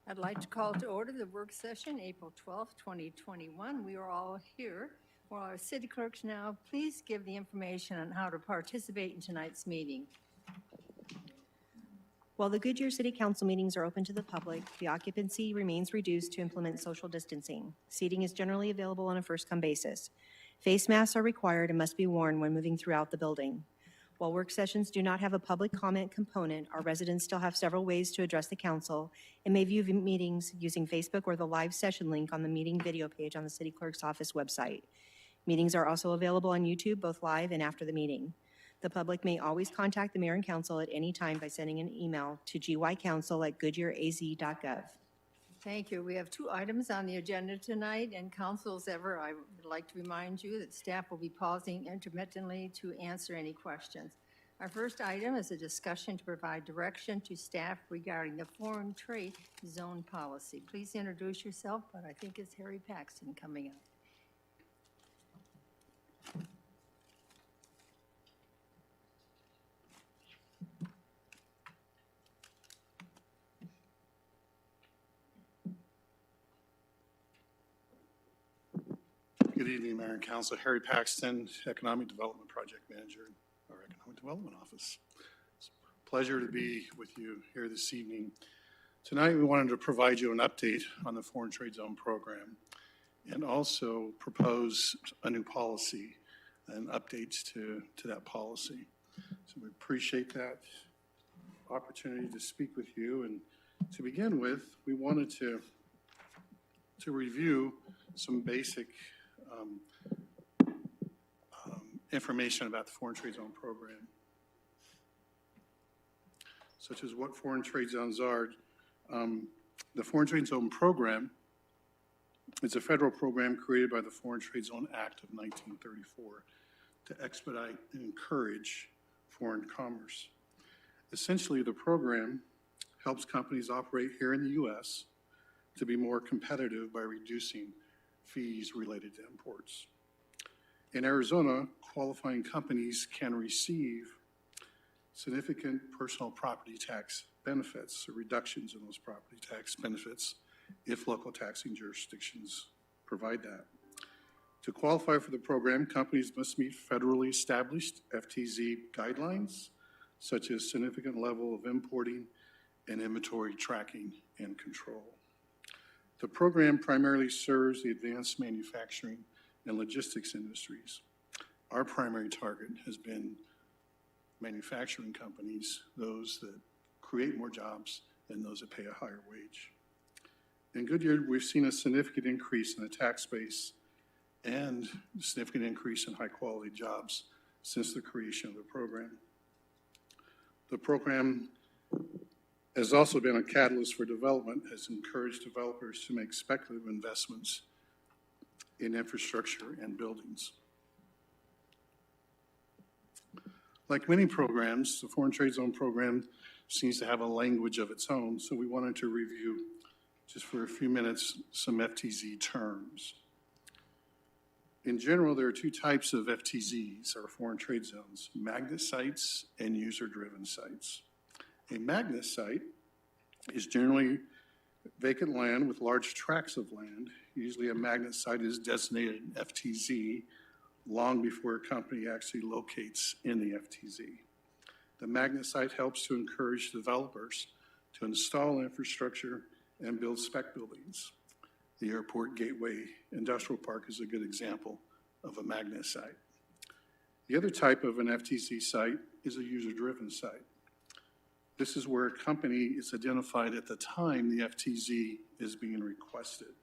I'd like to call to order the work session, April 12th, 2021. We are all here. Well, our city clerks now, please give the information on how to participate in tonight's meeting. While the Goodyear City Council meetings are open to the public, the occupancy remains reduced to implement social distancing. Seating is generally available on a first-come basis. Face masks are required and must be worn when moving throughout the building. While work sessions do not have a public comment component, our residents still have several ways to address the council and may view meetings using Facebook or the live session link on the meeting video page on the city clerk's office website. Meetings are also available on YouTube, both live and after the meeting. The public may always contact the mayor and council at any time by sending an email to gycouncil@goodyearaz.gov. Thank you. We have two items on the agenda tonight, and council, as ever, I would like to remind you that staff will be pausing intermittently to answer any questions. Our first item is a discussion to provide direction to staff regarding the foreign trade zone policy. Please introduce yourself, but I think it's Harry Paxton coming up. Good evening, Mayor and Council. Harry Paxton, Economic Development Project Manager in our Economic Development Office. It's a pleasure to be with you here this evening. Tonight, we wanted to provide you an update on the Foreign Trade Zone program and also propose a new policy and updates to that policy. So we appreciate that opportunity to speak with you. And to begin with, we wanted to review some basic information about the Foreign Trade Zone program, such as what foreign trade zones are. The Foreign Trade Zone program is a federal program created by the Foreign Trade Zone Act of 1934 to expedite and encourage foreign commerce. Essentially, the program helps companies operate here in the U.S. to be more competitive by reducing fees related to imports. In Arizona, qualifying companies can receive significant personal property tax benefits or reductions in those property tax benefits if local taxing jurisdictions provide that. To qualify for the program, companies must meet federally established FTZ guidelines, such as significant level of importing and inventory tracking and control. The program primarily serves the advanced manufacturing and logistics industries. Our primary target has been manufacturing companies, those that create more jobs and those that pay a higher wage. In Goodyear, we've seen a significant increase in the tax base and a significant increase in high-quality jobs since the creation of the program. The program has also been a catalyst for development, has encouraged developers to make speculative investments in infrastructure and buildings. Like many programs, the Foreign Trade Zone program seems to have a language of its own, so we wanted to review, just for a few minutes, some FTZ terms. In general, there are two types of FTZs, or foreign trade zones: magnet sites and user-driven sites. A magnet site is generally vacant land with large tracts of land. Usually a magnet site is designated an FTZ long before a company actually locates in the FTZ. The magnet site helps to encourage developers to install infrastructure and build spec buildings. The Airport Gateway Industrial Park is a good example of a magnet site. The other type of an FTZ site is a user-driven site. This is where a company is identified at the time the FTZ is being requested.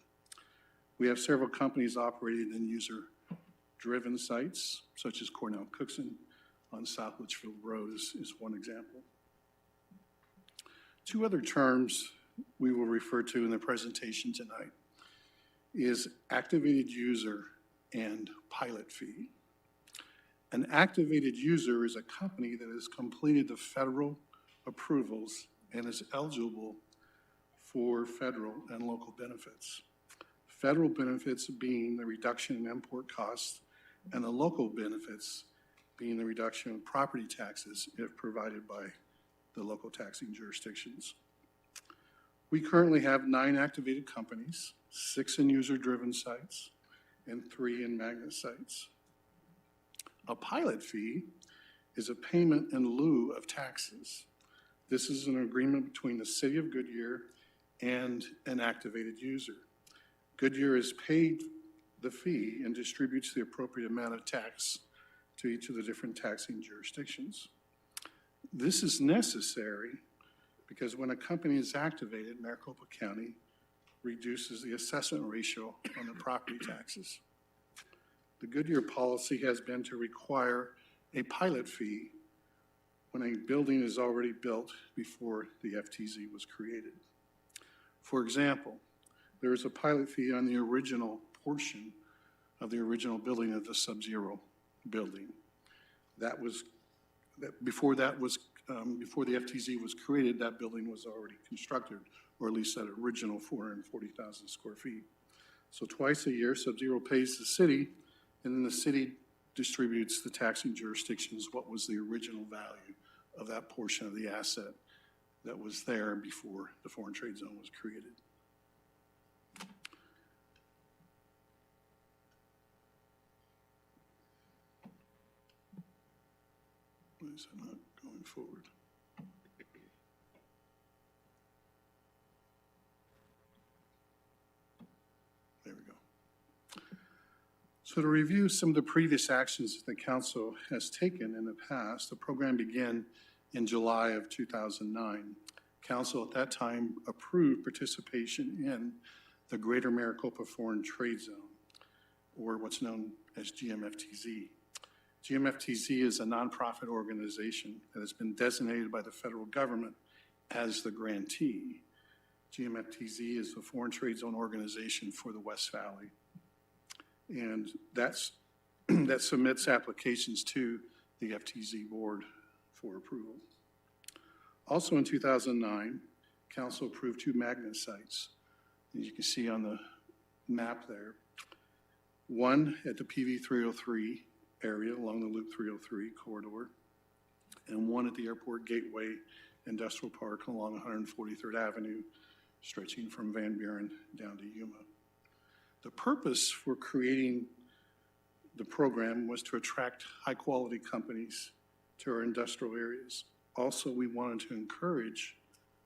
We have several companies operating in user-driven sites, such as Cornell Cookson on South Litchfield Road is one example. Two other terms we will refer to in the presentation tonight is activated user and pilot fee. An activated user is a company that has completed the federal approvals and is eligible for federal and local benefits. Federal benefits being the reduction in import costs and the local benefits being the reduction of property taxes if provided by the local taxing jurisdictions. We currently have 9 activated companies, 6 in user-driven sites, and 3 in magnet sites. A pilot fee is a payment in lieu of taxes. This is an agreement between the City of Goodyear and an activated user. Goodyear is paid the fee and distributes the appropriate amount of tax to each of the different taxing jurisdictions. This is necessary because when a company is activated, Maricopa County reduces the assessment ratio on the property taxes. The Goodyear policy has been to require a pilot fee when a building is already built before the FTZ was created. For example, there is a pilot fee on the original portion of the original building of the Sub-Zero building. Before the FTZ was created, that building was already constructed, or at least that original 440,000 square feet. So twice a year, Sub-Zero pays the city, and then the city distributes the taxing jurisdictions what was the original value of that portion of the asset that was there before the foreign trade zone was created. Why is that not going forward? There we go. So to review some of the previous actions that the council has taken in the past, the program began in July of 2009. Council at that time approved participation in the Greater Maricopa Foreign Trade Zone, or what's known as GMFTZ. GMFTZ is a nonprofit organization that has been designated by the federal government as the grantee. GMFTZ is a foreign trade zone organization for the West Valley. And that submits applications to the FTZ board for approval. Also in 2009, council approved 2 magnet sites. As you can see on the map there, one at the PV 303 area along the Loop 303 corridor, and one at the Airport Gateway Industrial Park along 143rd Avenue, stretching from Van Buren down to Yuma. The purpose for creating the program was to attract high-quality companies to our industrial areas. Also, we wanted to encourage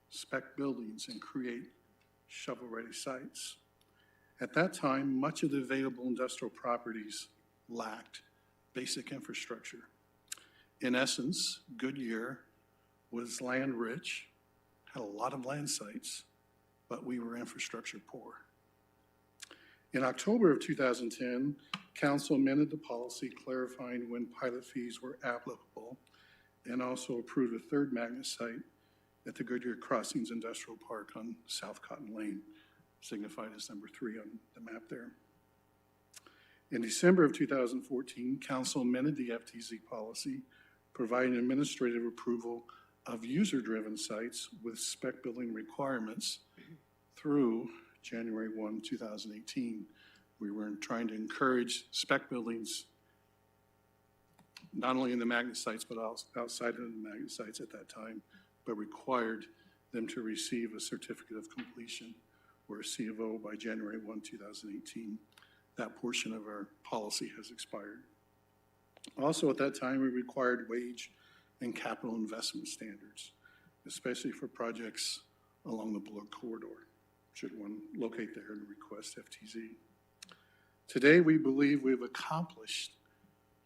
spec buildings and create shovel-ready sites. At that time, much of the available industrial properties lacked basic infrastructure. In essence, Goodyear was land rich, had a lot of land sites, but we were infrastructure poor. In October of 2010, council amended the policy clarifying when pilot fees were applicable and also approved a 3rd magnet site at the Goodyear Crossings Industrial Park on South Cotton Lane, signified as number 3 on the map there. In December of 2014, council amended the FTZ policy, providing administrative approval of user-driven sites with spec building requirements through January 1, 2018. We were trying to encourage spec buildings, not only in the magnet sites, but outside of the magnet sites at that time, but required them to receive a certificate of completion or a C of O by January 1, 2018. That portion of our policy has expired. Also at that time, we required wage and capital investment standards, especially for projects along the Bullock Corridor, should one locate there and request FTZ. Today, we believe we've accomplished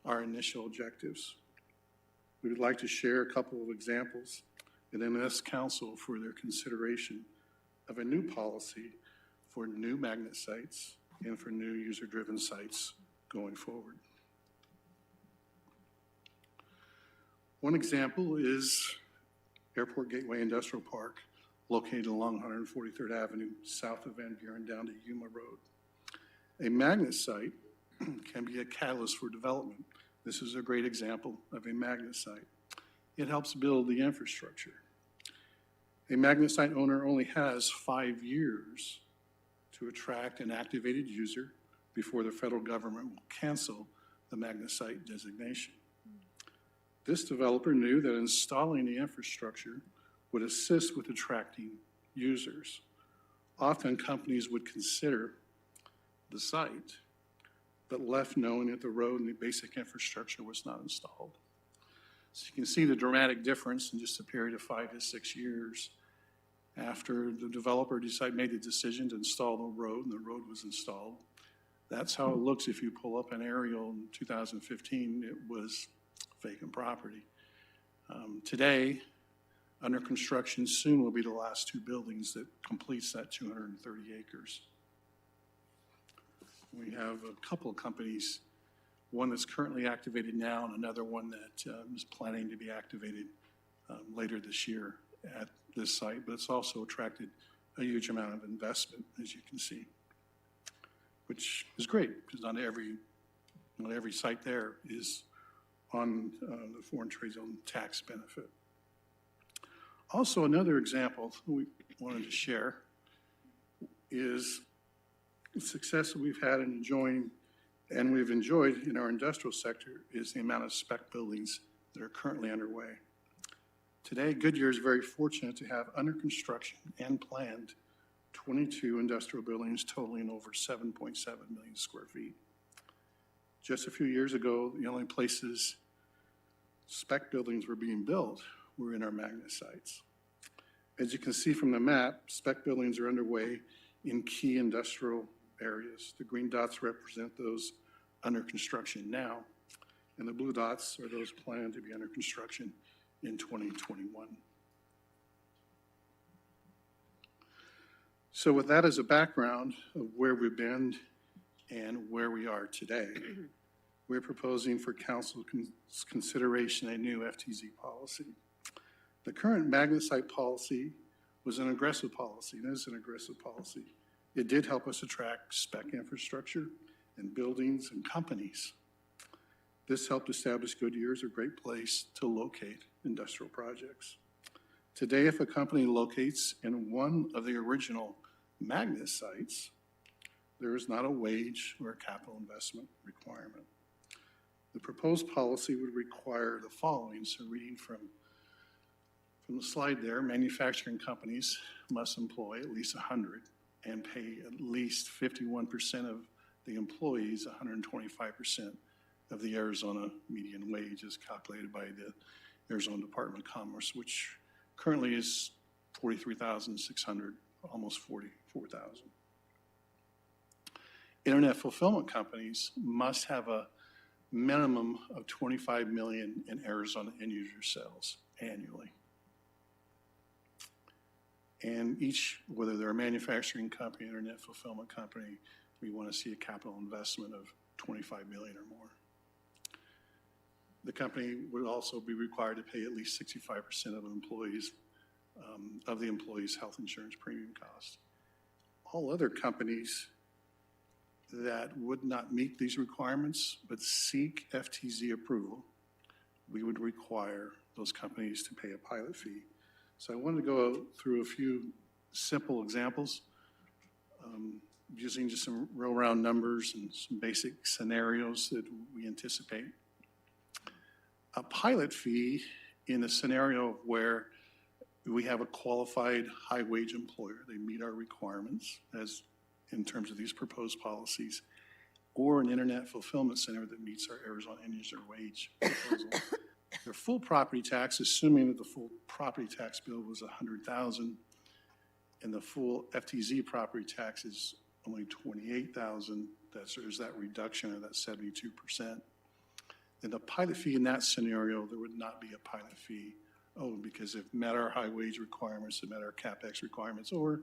our initial objectives. We would like to share a couple of examples and then ask council for their consideration of a new policy for new magnet sites and for new user-driven sites going forward. One example is Airport Gateway Industrial Park, located along 143rd Avenue, south of Van Buren down to Yuma Road. A magnet site can be a catalyst for development. This is a great example of a magnet site. It helps build the infrastructure. A magnet site owner only has 5 years to attract an activated user before the federal government will cancel the magnet site designation. This developer knew that installing the infrastructure would assist with attracting users. Often companies would consider the site, but left knowing that the road and the basic infrastructure was not installed. So you can see the dramatic difference in just a period of 5 to 6 years after the developer made the decision to install the road and the road was installed. That's how it looks if you pull up an aerial in 2015. It was vacant property. Today, under construction soon will be the last 2 buildings that completes that 230 acres. We have a couple of companies, one that's currently activated now and another one that is planning to be activated later this year at this site, but it's also attracted a huge amount of investment, as you can see, which is great because not every site there is on the foreign trade zone tax benefit. Also, another example we wanted to share is the success that we've had in enjoying, and we've enjoyed in our industrial sector, is the amount of spec buildings that are currently underway. Today, Goodyear is very fortunate to have under construction and planned 22 industrial buildings totaling over 7.7 million square feet. Just a few years ago, the only places spec buildings were being built were in our magnet sites. As you can see from the map, spec buildings are underway in key industrial areas. The green dots represent those under construction now, and the blue dots are those planned to be under construction in 2021. So with that as a background of where we've been and where we are today, we're proposing for council consideration a new FTZ policy. The current magnet site policy was an aggressive policy, and is an aggressive policy. It did help us attract spec infrastructure and buildings and companies. This helped establish Goodyear as a great place to locate industrial projects. Today, if a company locates in one of the original magnet sites, there is not a wage or a capital investment requirement. The proposed policy would require the following, so reading from the slide there, manufacturing companies must employ at least 100 and pay at least 51% of the employees 125% of the Arizona median wage as calculated by the Arizona Department of Commerce, which currently is $43,600, almost $44,000. Internet fulfillment companies must have a minimum of 25 million in Arizona end user sales annually. And each, whether they're a manufacturing company, internet fulfillment company, we want to see a capital investment of 25 million or more. The company would also be required to pay at least 65% of the employees' health insurance premium costs. All other companies that would not meet these requirements but seek FTZ approval, we would require those companies to pay a pilot fee. So I wanted to go through a few simple examples using just some real round numbers and some basic scenarios that we anticipate. A pilot fee in a scenario where we have a qualified high-wage employer, they meet our requirements as in terms of these proposed policies, or an internet fulfillment center that meets our Arizona end user wage proposal. Their full property tax, assuming that the full property tax bill was $100,000, and the full FTZ property tax is only $28,000, there's that reduction of that 72%. Then the pilot fee in that scenario, there would not be a pilot fee. Oh, because they've met our high wage requirements, they've met our CapEx requirements, or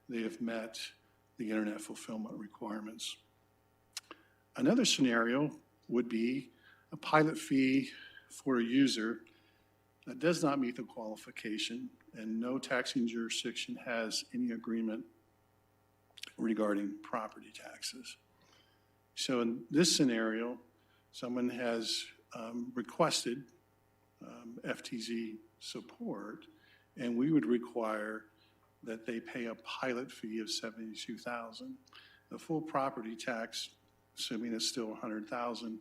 they have met the internet fulfillment requirements. Another scenario would be a pilot fee for a user that does not meet the qualification and no taxing jurisdiction has any agreement regarding property taxes. So in this scenario, someone has requested FTZ support, and we would require that they pay a pilot fee of $72,000. The full property tax, assuming it's still $100,000,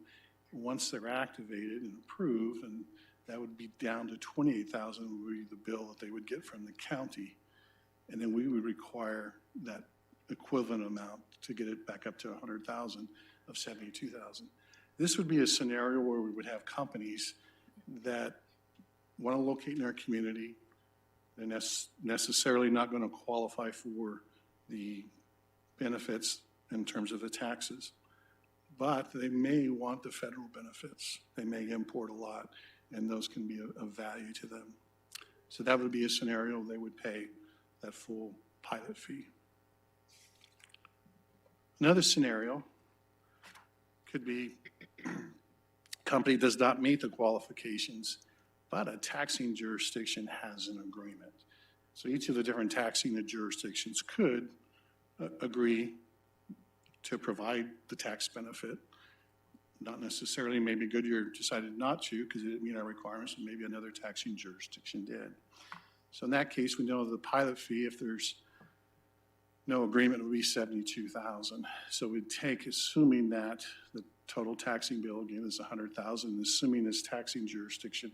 once they're activated and approved, and that would be down to $28,000 would be the bill that they would get from the county. and then we would require that equivalent amount to get it back up to 100,000 of 72,000. This would be a scenario where we would have companies that want to locate in our community. They're necessarily not going to qualify for the benefits in terms of the taxes, but they may want the federal benefits. They may import a lot, and those can be of value to them. So that would be a scenario they would pay that full pilot fee. Another scenario could be company does not meet the qualifications, but a taxing jurisdiction has an agreement. So each of the different taxing jurisdictions could agree to provide the tax benefit. Not necessarily, maybe Goodyear decided not to because it didn't meet our requirements, and maybe another taxing jurisdiction did. So in that case, we know the pilot fee, if there's no agreement, would be 72,000. So we'd take, assuming that the total taxing bill again is 100,000, assuming this taxing jurisdiction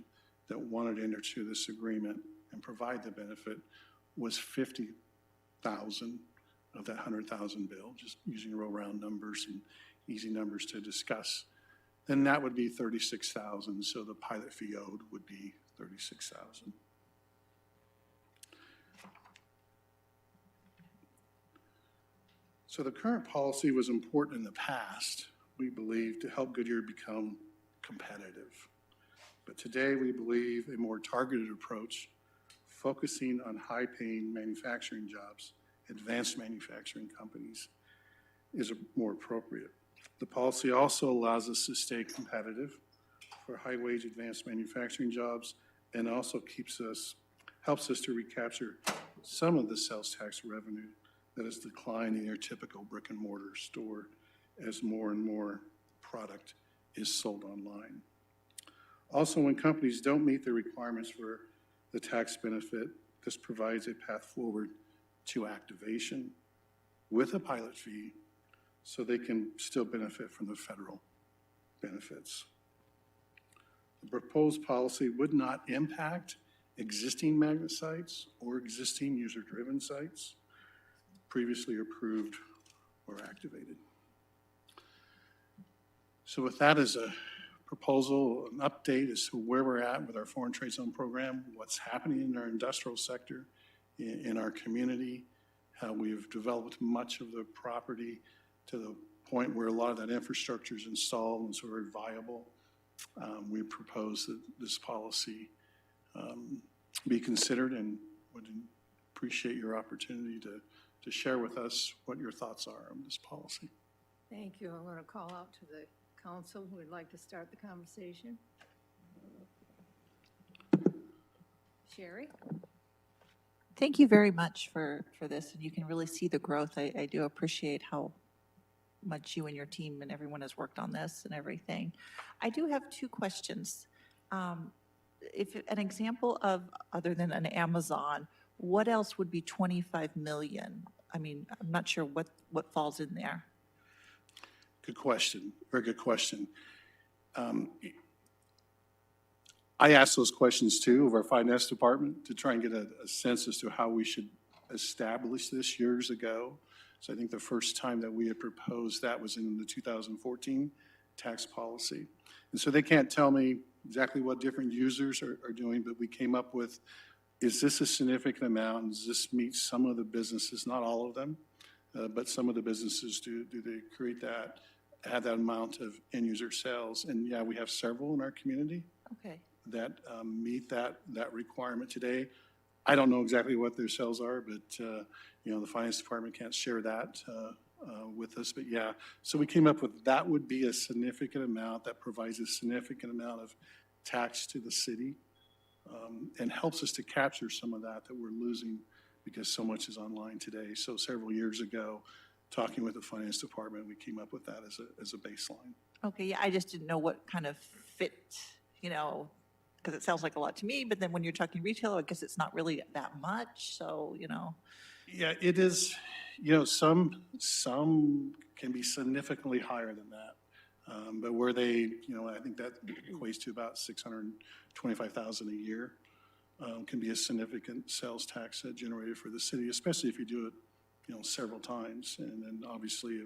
that wanted to enter into this agreement and provide the benefit was 50,000 of that 100,000 bill, just using real round numbers and easy numbers to discuss, then that would be 36,000. So the pilot fee owed would be 36,000. So the current policy was important in the past, we believe, to help Goodyear become competitive. But today we believe a more targeted approach, focusing on high-paying manufacturing jobs, advanced manufacturing companies, is more appropriate. The policy also allows us to stay competitive for high-wage advanced manufacturing jobs, and also helps us to recapture some of the sales tax revenue that has declined in your typical brick and mortar store as more and more product is sold online. Also, when companies don't meet the requirements for the tax benefit, this provides a path forward to activation with a pilot fee so they can still benefit from the federal benefits. The proposed policy would not impact existing magnet sites or existing user-driven sites previously approved or activated. So with that as a proposal, an update as to where we're at with our foreign trade zone program, what's happening in our industrial sector, in our community, how we've developed much of the property to the point where a lot of that infrastructure is installed and so very viable. We propose that this policy be considered and would appreciate your opportunity to share with us what your thoughts are on this policy. Thank you. I'm going to call out to the council who would like to start the conversation. Sherry? Thank you very much for this, and you can really see the growth. I do appreciate how much you and your team and everyone has worked on this and everything. I do have two questions. If an example of, other than an Amazon, what else would be 25 million? I mean, I'm not sure what falls in there. Good question, very good question. I asked those questions too of our finance department to try and get a sense as to how we should establish this years ago. So I think the first time that we had proposed that was in the 2014 tax policy. And so they can't tell me exactly what different users are doing, but we came up with, is this a significant amount? Does this meet some of the businesses, not all of them, but some of the businesses do they create that, have that amount of end user sales? And yeah, we have several in our community. Okay. That meet that requirement today. I don't know exactly what their sales are, but the finance department can't share that with us. But yeah, so we came up with that would be a significant amount that provides a significant amount of tax to the city and helps us to capture some of that we're losing because so much is online today. So several years ago, talking with the finance department, we came up with that as a baseline. Okay, yeah, I just didn't know what kind of fit, because it sounds like a lot to me, but then when you're talking retail, I guess it's not really that much, so. Yeah, it is, some can be significantly higher than that. But where they, I think that equates to about $625,000 a year. can be a significant sales tax generator for the city, especially if you do it, several times. And then obviously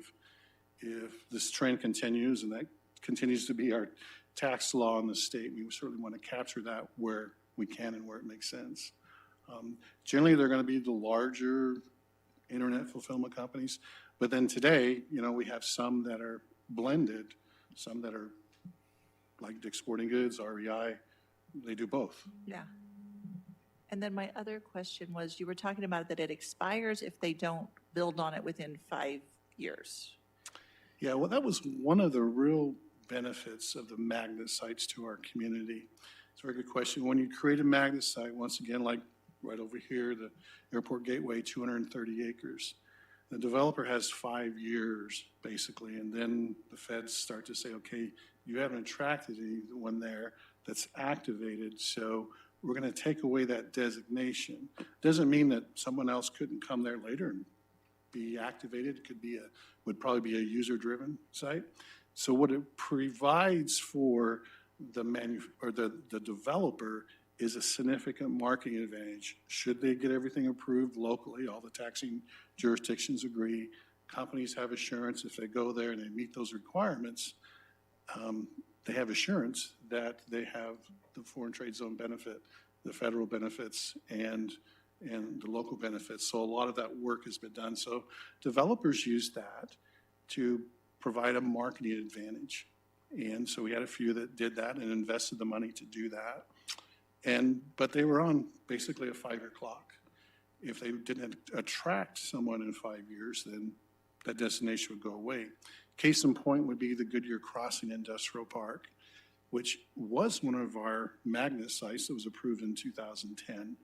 if this trend continues and that continues to be our tax law in the state, we certainly want to capture that where we can and where it makes sense. Generally, they're going to be the larger internet fulfillment companies. But then today, we have some that are blended, some that are like Dick's Sporting Goods, REI, they do both. Yeah. And then my other question was, you were talking about that it expires if they don't build on it within 5 years. Yeah, well, that was one of the real benefits of the magnet sites to our community. It's a very good question. When you create a magnet site, once again, like right over here, the Airport Gateway, 230 acres, the developer has 5 years, basically, and then the feds start to say, okay, you haven't attracted anyone there that's activated, so we're going to take away that designation. Doesn't mean that someone else couldn't come there later and be activated. It could be would probably be a user-driven site. So what it provides for the developer is a significant marketing advantage. Should they get everything approved locally, all the taxing jurisdictions agree, companies have assurance if they go there and they meet those requirements, they have assurance that they have the foreign trade zone benefit, the federal benefits, and the local benefits. So a lot of that work has been done. So developers use that to provide a marketing advantage. And so we had a few that did that and invested the money to do that. But they were on basically a 5-year clock. If they didn't attract someone in 5 years, then that destination would go away. Case in point would be the Goodyear Crossing Industrial Park, which was one of our magnet sites that was approved in 2010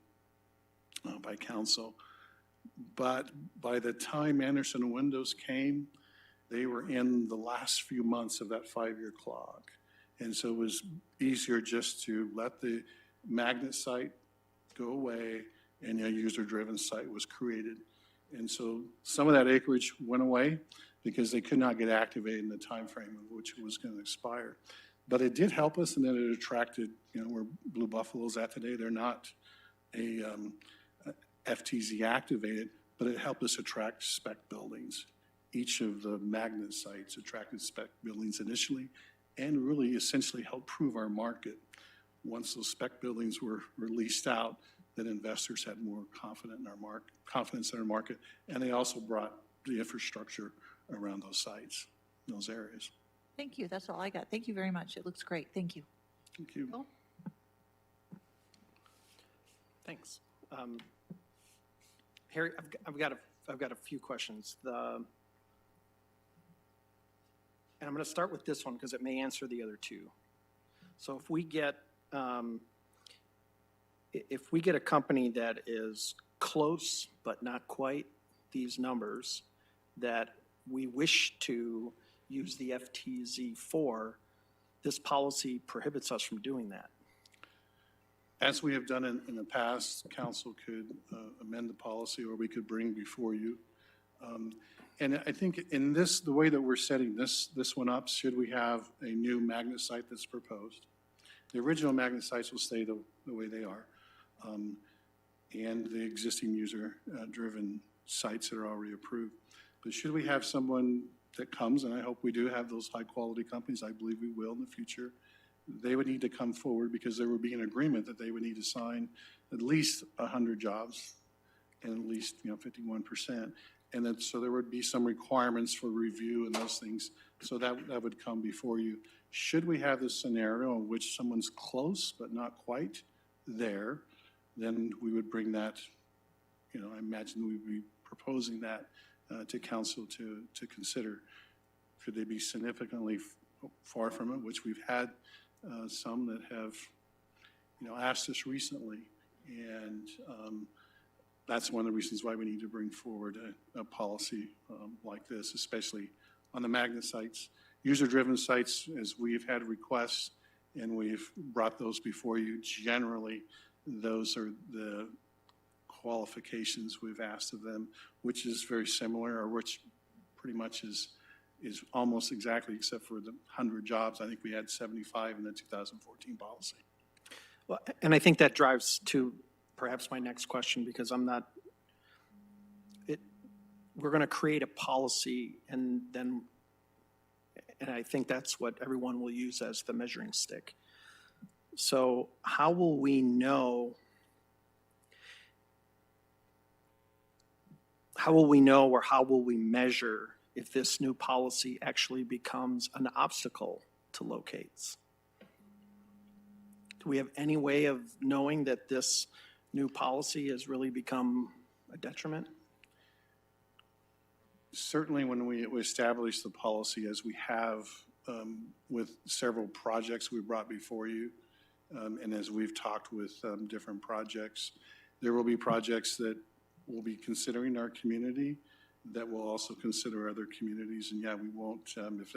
by council. But by the time Anderson Windows came, they were in the last few months of that 5-year clock. And so it was easier just to let the magnet site go away and a user-driven site was created. And so some of that acreage went away because they could not get activated in the time frame of which it was going to expire. But it did help us, and then it attracted, where Blue Buffalo's at today. They're not a FTZ activated, but it helped us attract spec buildings. Each of the magnet sites attracted spec buildings initially and really essentially helped prove our market. Once those spec buildings were leased out, then investors had more confidence in our market, and they also brought the infrastructure around those sites, those areas. Thank you. That's all I got. Thank you very much. It looks great. Thank you. Thank you. Cool. Thanks. Harry, I've got a few questions. And I'm going to start with this one because it may answer the other two. So if we get a company that is close but not quite these numbers that we wish to use the FTZ for, this policy prohibits us from doing that. As we have done in the past, council could amend the policy, or we could bring before you. And I think in this, the way that we're setting this one up, should we have a new magnet site that's proposed, the original magnet sites will stay the way they are, and the existing user-driven sites that are already approved. But should we have someone that comes, and I hope we do have those high-quality companies, I believe we will in the future, they would need to come forward because there would be an agreement that they would need to sign at least 100 jobs and at least 51%. And then, so there would be some requirements for review and those things. So that would come before you. Should we have this scenario in which someone's close but not quite there, then we would bring that, I imagine we'd be proposing that to council to consider. Could they be significantly far from it, which we've had some that have, asked us recently. And that's one of the reasons why we need to bring forward a policy like this, especially on the magnet sites. User-driven sites, as we've had requests and we've brought those before you, generally those are the qualifications we've asked of them, which is very similar, or which pretty much is almost exactly, except for the 100 jobs. I think we had 75 in the 2014 policy. Well, and I think that drives to perhaps my next question, because we're going to create a policy, and I think that's what everyone will use as the measuring stick. So how will we know, or how will we measure if this new policy actually becomes an obstacle to locates? Do we have any way of knowing that this new policy has really become a detriment? Certainly, when we establish the policy, as we have with several projects we brought before you, and as we've talked with different projects, there will be projects that will be considering our community that will also consider other communities. And yeah, we won't, if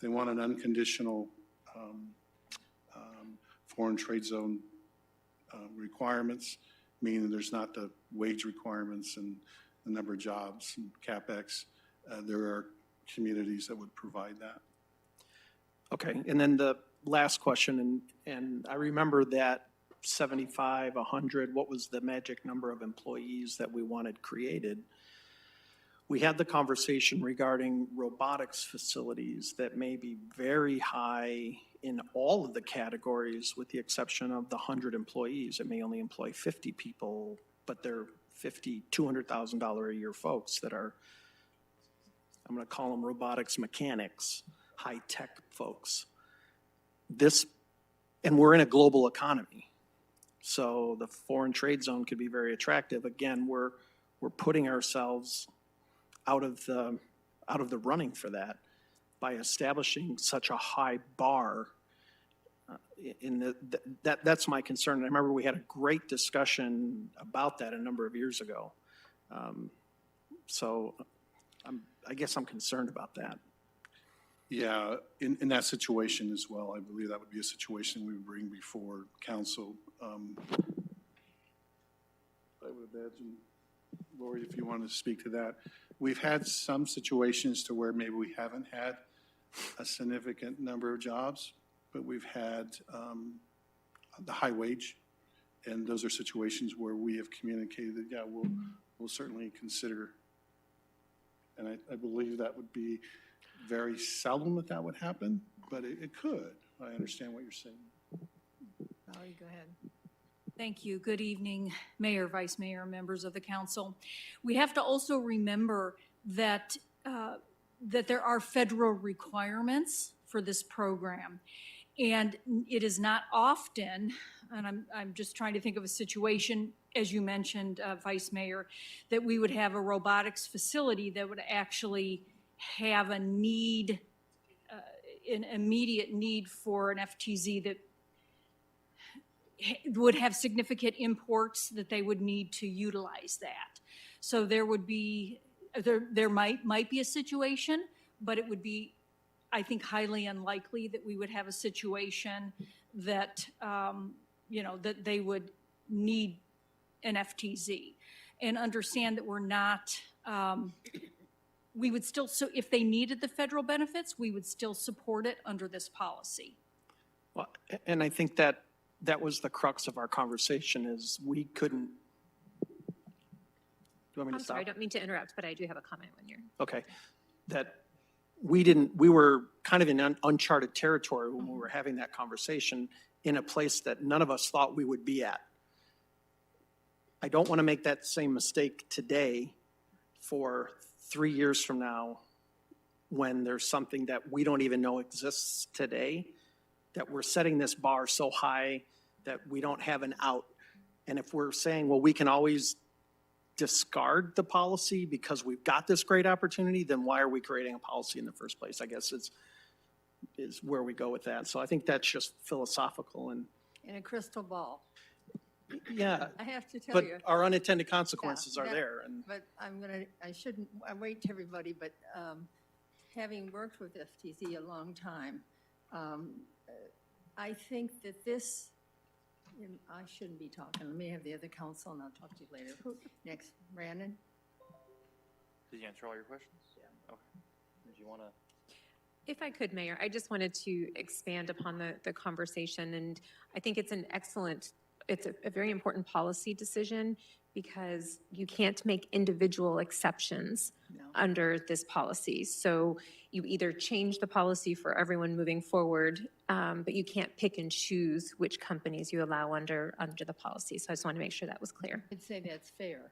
they want an unconditional foreign trade zone requirements, meaning there's not the wage requirements and the number of jobs and CapEx, there are communities that would provide that. Okay, and then the last question, and I remember that 75, 100, what was the magic number of employees that we wanted created? We had the conversation regarding robotics facilities that may be very high in all of the categories, with the exception of the 100 employees. It may only employ 50 people, but they're $200,000 a year folks that are, I'm going to call them robotics mechanics, high-tech folks. And we're in a global economy, so the foreign trade zone could be very attractive. Again, we're putting ourselves out of the running for that by establishing such a high bar. That's my concern. I remember we had a great discussion about that a number of years ago. So I guess I'm concerned about that. Yeah, in that situation as well, I believe that would be a situation we would bring before council. I would imagine, Lori, if you wanted to speak to that. We've had some situations to where maybe we haven't had a significant number of jobs, but we've had the high wage, and those are situations where we have communicated that, yeah, we'll certainly consider. And I believe that would be very seldom that would happen, but it could. I understand what you're saying. Valerie, go ahead. Thank you. Good evening, Mayor, Vice Mayor, members of the council. We have to also remember that there are federal requirements for this program. And it is not often, and I'm just trying to think of a situation, as you mentioned, Vice Mayor, that we would have a robotics facility that would actually have a need, an immediate need for an FTZ that would have significant imports that they would need to utilize that. So there would be, there might be a situation, but it would be, I think, highly unlikely that we would have a situation that, that they would need an FTZ. And understand that we're not, we would still, so if they needed the federal benefits, we would still support it under this policy. Well, and I think that was the crux of our conversation, is we couldn't. Do you want me to I'm stop? sorry, I don't mean to interrupt, but I do have a comment when you're. Okay. That we were kind of in uncharted territory when we were having that conversation, in a place that none of us thought we would be at. I don't want to make that same mistake today for 3 years from now, when there's something that we don't even know exists today, that we're setting this bar so high that we don't have an out. And if we're saying, well, we can always discard the policy because we've got this great opportunity, then why are we creating a policy in the first place? I guess is where we go with that. So I think that's just philosophical. And In a crystal ball. yeah, I have to tell but you. our unintended consequences Yeah, are there. And But I shouldn't wait to everybody, but having worked with FTZ a long time, I think that this, I shouldn't be talking. Let me have the other council and I'll talk to you later. Who next? Brandon? Did you answer all your questions? Yeah. Okay. Did you want to? If I could, Mayor, I just wanted to expand upon the conversation, and I think it's it's a very important policy decision because you can't make individual exceptions under this policy. So you either change the policy for everyone moving forward, but you can't pick and choose which companies you allow under the policy. So I just want to make sure that was clear. I'd say that's fair.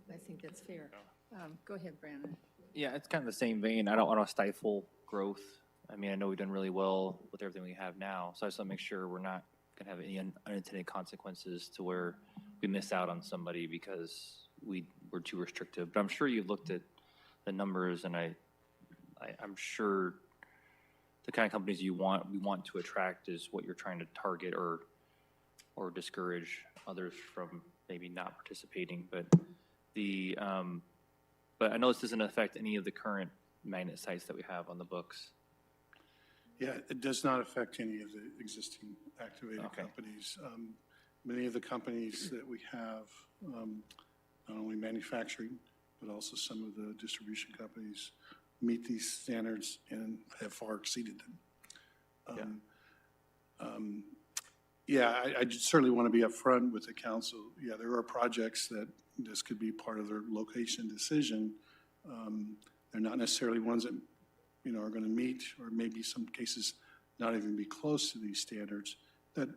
I think that's fair. Go ahead, Brandon. Yeah, it's kind of the same vein. I don't want to stifle growth. I mean, I know we've done really well with everything we have now, so I just want to make sure we're not going to have any unintended consequences to where we miss out on somebody because we're too restrictive. But I'm sure you've looked at the numbers, and I'm sure the kind of companies we want to attract is what you're trying to target or discourage others from maybe not participating. But but I know this doesn't affect any of the current magnet sites that we have on the books. Yeah, it does not affect any of the existing activated Okay. companies. Many of the companies that we have, not only manufacturing, but also some of the distribution companies meet these standards and have far exceeded them. I certainly want to be upfront with the council. Yeah, there are projects that this could be part of their location decision. They're not necessarily ones that, are going to meet, or maybe some cases not even be close to these standards, that,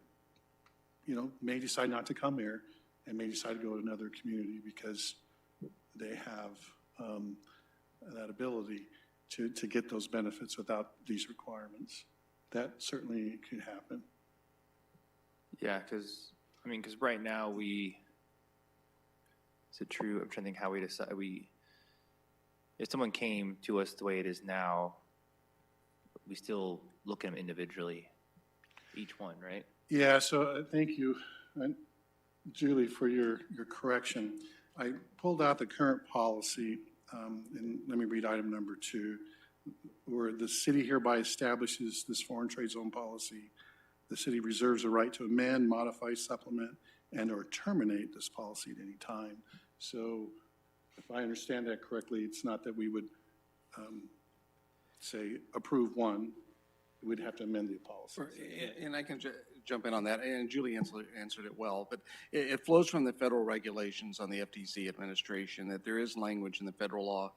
may decide not to come here and may decide to go to another community because they have that ability to get those benefits without these requirements. That certainly could happen. Yeah, because right now is it true? I'm trying to think how we decide. If someone came to us the way it is now, we still look at them individually, each one, right? Yeah, so thank you, Julie, for your correction. I pulled out the current policy, and let me read item number 2, where the city hereby establishes this foreign trade zone policy. The city reserves the right to amend, modify, supplement, and or terminate this policy at any time. So if I understand that correctly, it's not that we would say approve one, we'd have to amend the policy. And I can jump in on that, and Julie answered it well, but it flows from the federal regulations on the FTZ administration that there is language in the federal law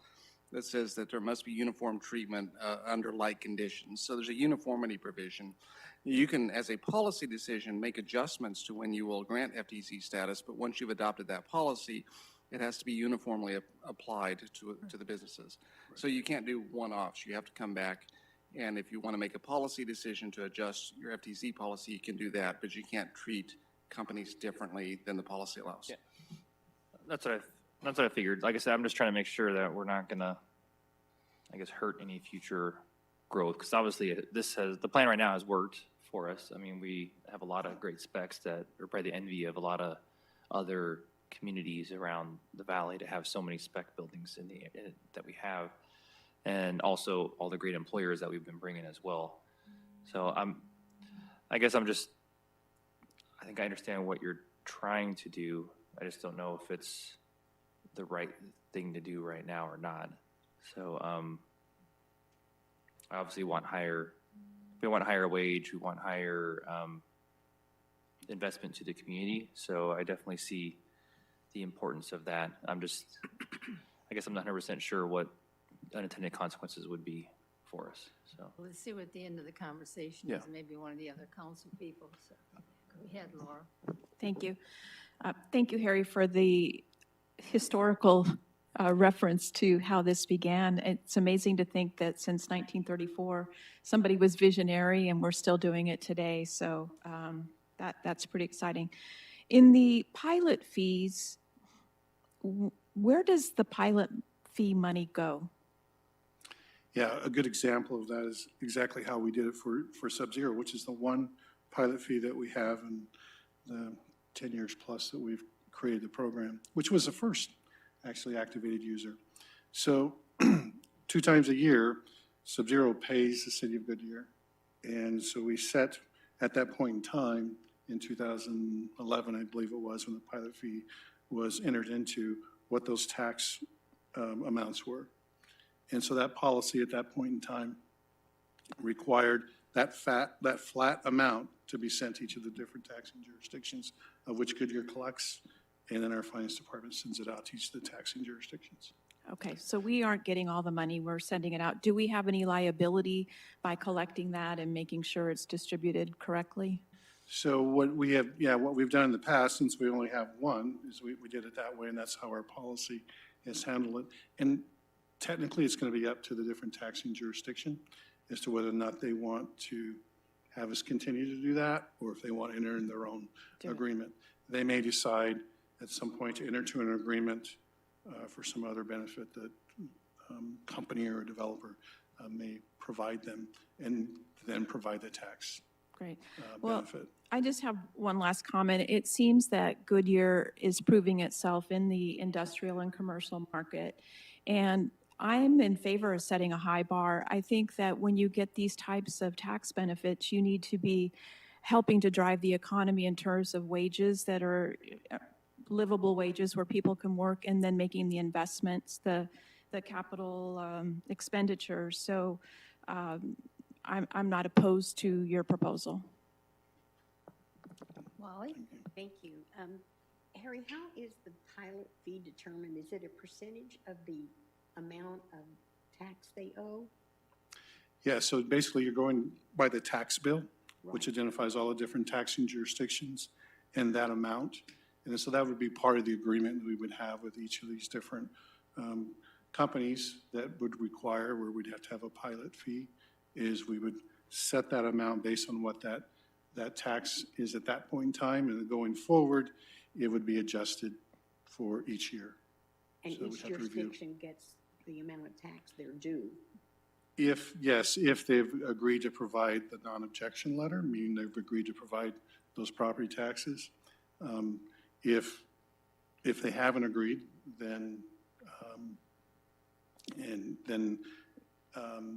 that says that there must be uniform treatment under like conditions. So there's a uniformity provision. You can, as a policy decision, make adjustments to when you will grant FTZ status, but once you've adopted that policy, it has to be uniformly applied to the businesses. Right. So you can't do one-offs. You have to come back, and if you want to make a policy decision to adjust your FTZ policy, you can do that, but you can't treat companies differently than the policy allows. Yeah. That's what I figured. Like I said, I'm just trying to make sure that we're not gonna, hurt any future growth, because obviously the plan right now has worked for us. I mean, we have a lot of great specs that are probably the envy of a lot of other communities around the valley to have so many spec buildings that we have, and also all the great employers that we've been bringing as well. So I think I understand what you're trying to do. I just don't know if it's the right thing to do right now or not. So I obviously want we want higher wage, we want higher investment to the community. So I definitely see the importance of that. I guess I'm not 100% sure what unintended consequences would be for us. So Let's see what the end of the conversation is. Maybe one of the other council people. So go ahead, Laura. Thank you. Thank you, Harry, for the historical reference to how this began. It's amazing to think that since 1934, somebody was visionary and we're still doing it today. So that's pretty exciting. In the pilot fees, where does the pilot fee money go? Yeah, a good example of that is exactly how we did it for Sub-Zero, which is the one pilot fee that we have in the 10 years plus that we've created the program, which was the first actually activated user. So 2 times a year, Sub-Zero pays the city of Goodyear. And so we set at that point in time, in 2011, I believe it was, when the pilot fee was entered into, what those tax amounts were. And so that policy at that point in time required that flat amount to be sent to each of the different taxing jurisdictions of which Goodyear collects, and then our finance department sends it out to each of the taxing jurisdictions. Okay, so we aren't getting all the money, we're sending it out. Do we have any liability by collecting that and making sure it's distributed correctly? So what we have, what we've done in the past, since we only have one, is we did it that way, and that's how our policy has handled it. And technically, it's going to be up to the different taxing jurisdiction as to whether or not they want to have us continue to do that, or if they want to enter in their own agreement. They may decide at some point to enter into an agreement for some other benefit that company or developer may provide them, and then provide the tax Great. Well, benefit. I just have one last comment. It seems that Goodyear is proving itself in the industrial and commercial market. And I'm in favor of setting a high bar. I think that when you get these types of tax benefits, you need to be helping to drive the economy in terms of wages that are livable wages where people can work, and then making the investments, the capital expenditures. So I'm not opposed to your proposal. Wally? Thank you. Harry, how is the pilot fee determined? Is it a percentage of the amount of tax they owe? Yeah, so basically you're going by the tax bill, which Right. identifies all the different taxing jurisdictions and that amount. And so that would be part of the agreement that we would have with each of these different companies that would require, where we'd have to have a pilot fee, is we would set that amount based on what that tax is at that point in time, and then going forward, it would be adjusted for each year. And So we'd each have to review. jurisdiction gets the amount of tax they're due. If they've agreed to provide the non-objection letter, meaning they've agreed to provide those property taxes. If they haven't agreed, then,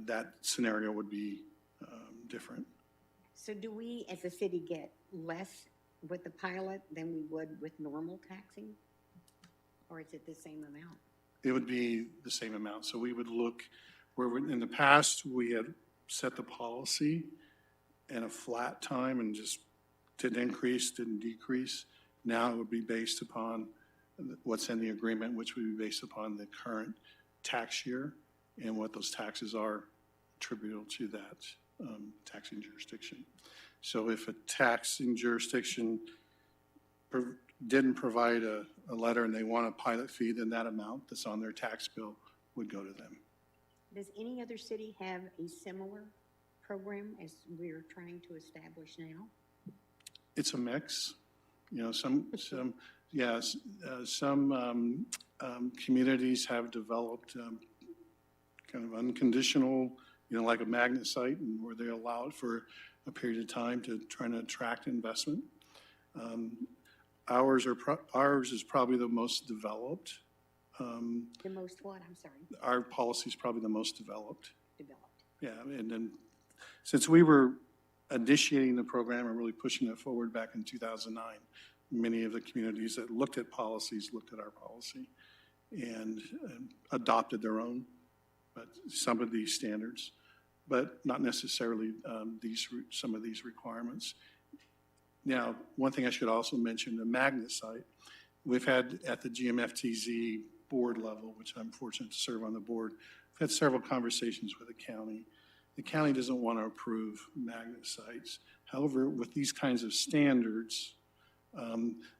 that scenario would be different. So do we, as a city, get less with the pilot than we would with normal taxing? Or is it the same amount? It would be the same amount. So we would look, in the past, we had set the policy in a flat time and just didn't increase, didn't decrease. Now it would be based upon what's in the agreement, which would be based upon the current tax year and what those taxes are attributable to that taxing jurisdiction. So if a taxing jurisdiction didn't provide a letter and they want a pilot fee, then that amount that's on their tax bill would go to them. Does any other city have a similar program as we're trying to establish now? It's a mix. You know, some communities have developed kind of unconditional, like a magnet site, and where they allow it for a period of time to try to attract investment. Ours is probably the most developed. The most what? I'm sorry. Our policy is probably the most developed. Developed. Yeah, and then since we were initiating the program and really pushing it forward back in 2009, many of the communities that looked at policies looked at our policy and adopted their own, but some of these standards, but not necessarily some of these requirements. Now, one thing I should also mention, the magnet site, we've had at the GMFTZ board level, which I'm fortunate to serve on the board, we've had several conversations with the county. The county doesn't want to approve magnet sites. However, with these kinds of standards,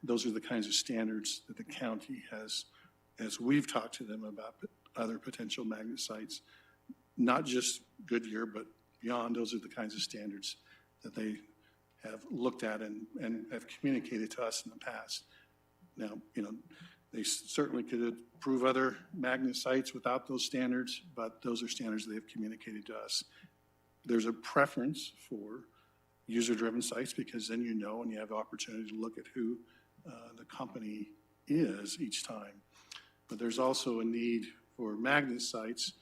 those are the kinds of standards that the county has, as we've talked to them about other potential magnet sites, not just Goodyear, but beyond. Those are the kinds of standards that they have looked at and have communicated to us in the past. Now, they certainly could approve other magnet sites without those standards, but those are standards they have communicated to us. There's a preference for user-driven sites because then and you have the opportunity to look at who the company is each time. But there's also a need for magnet sites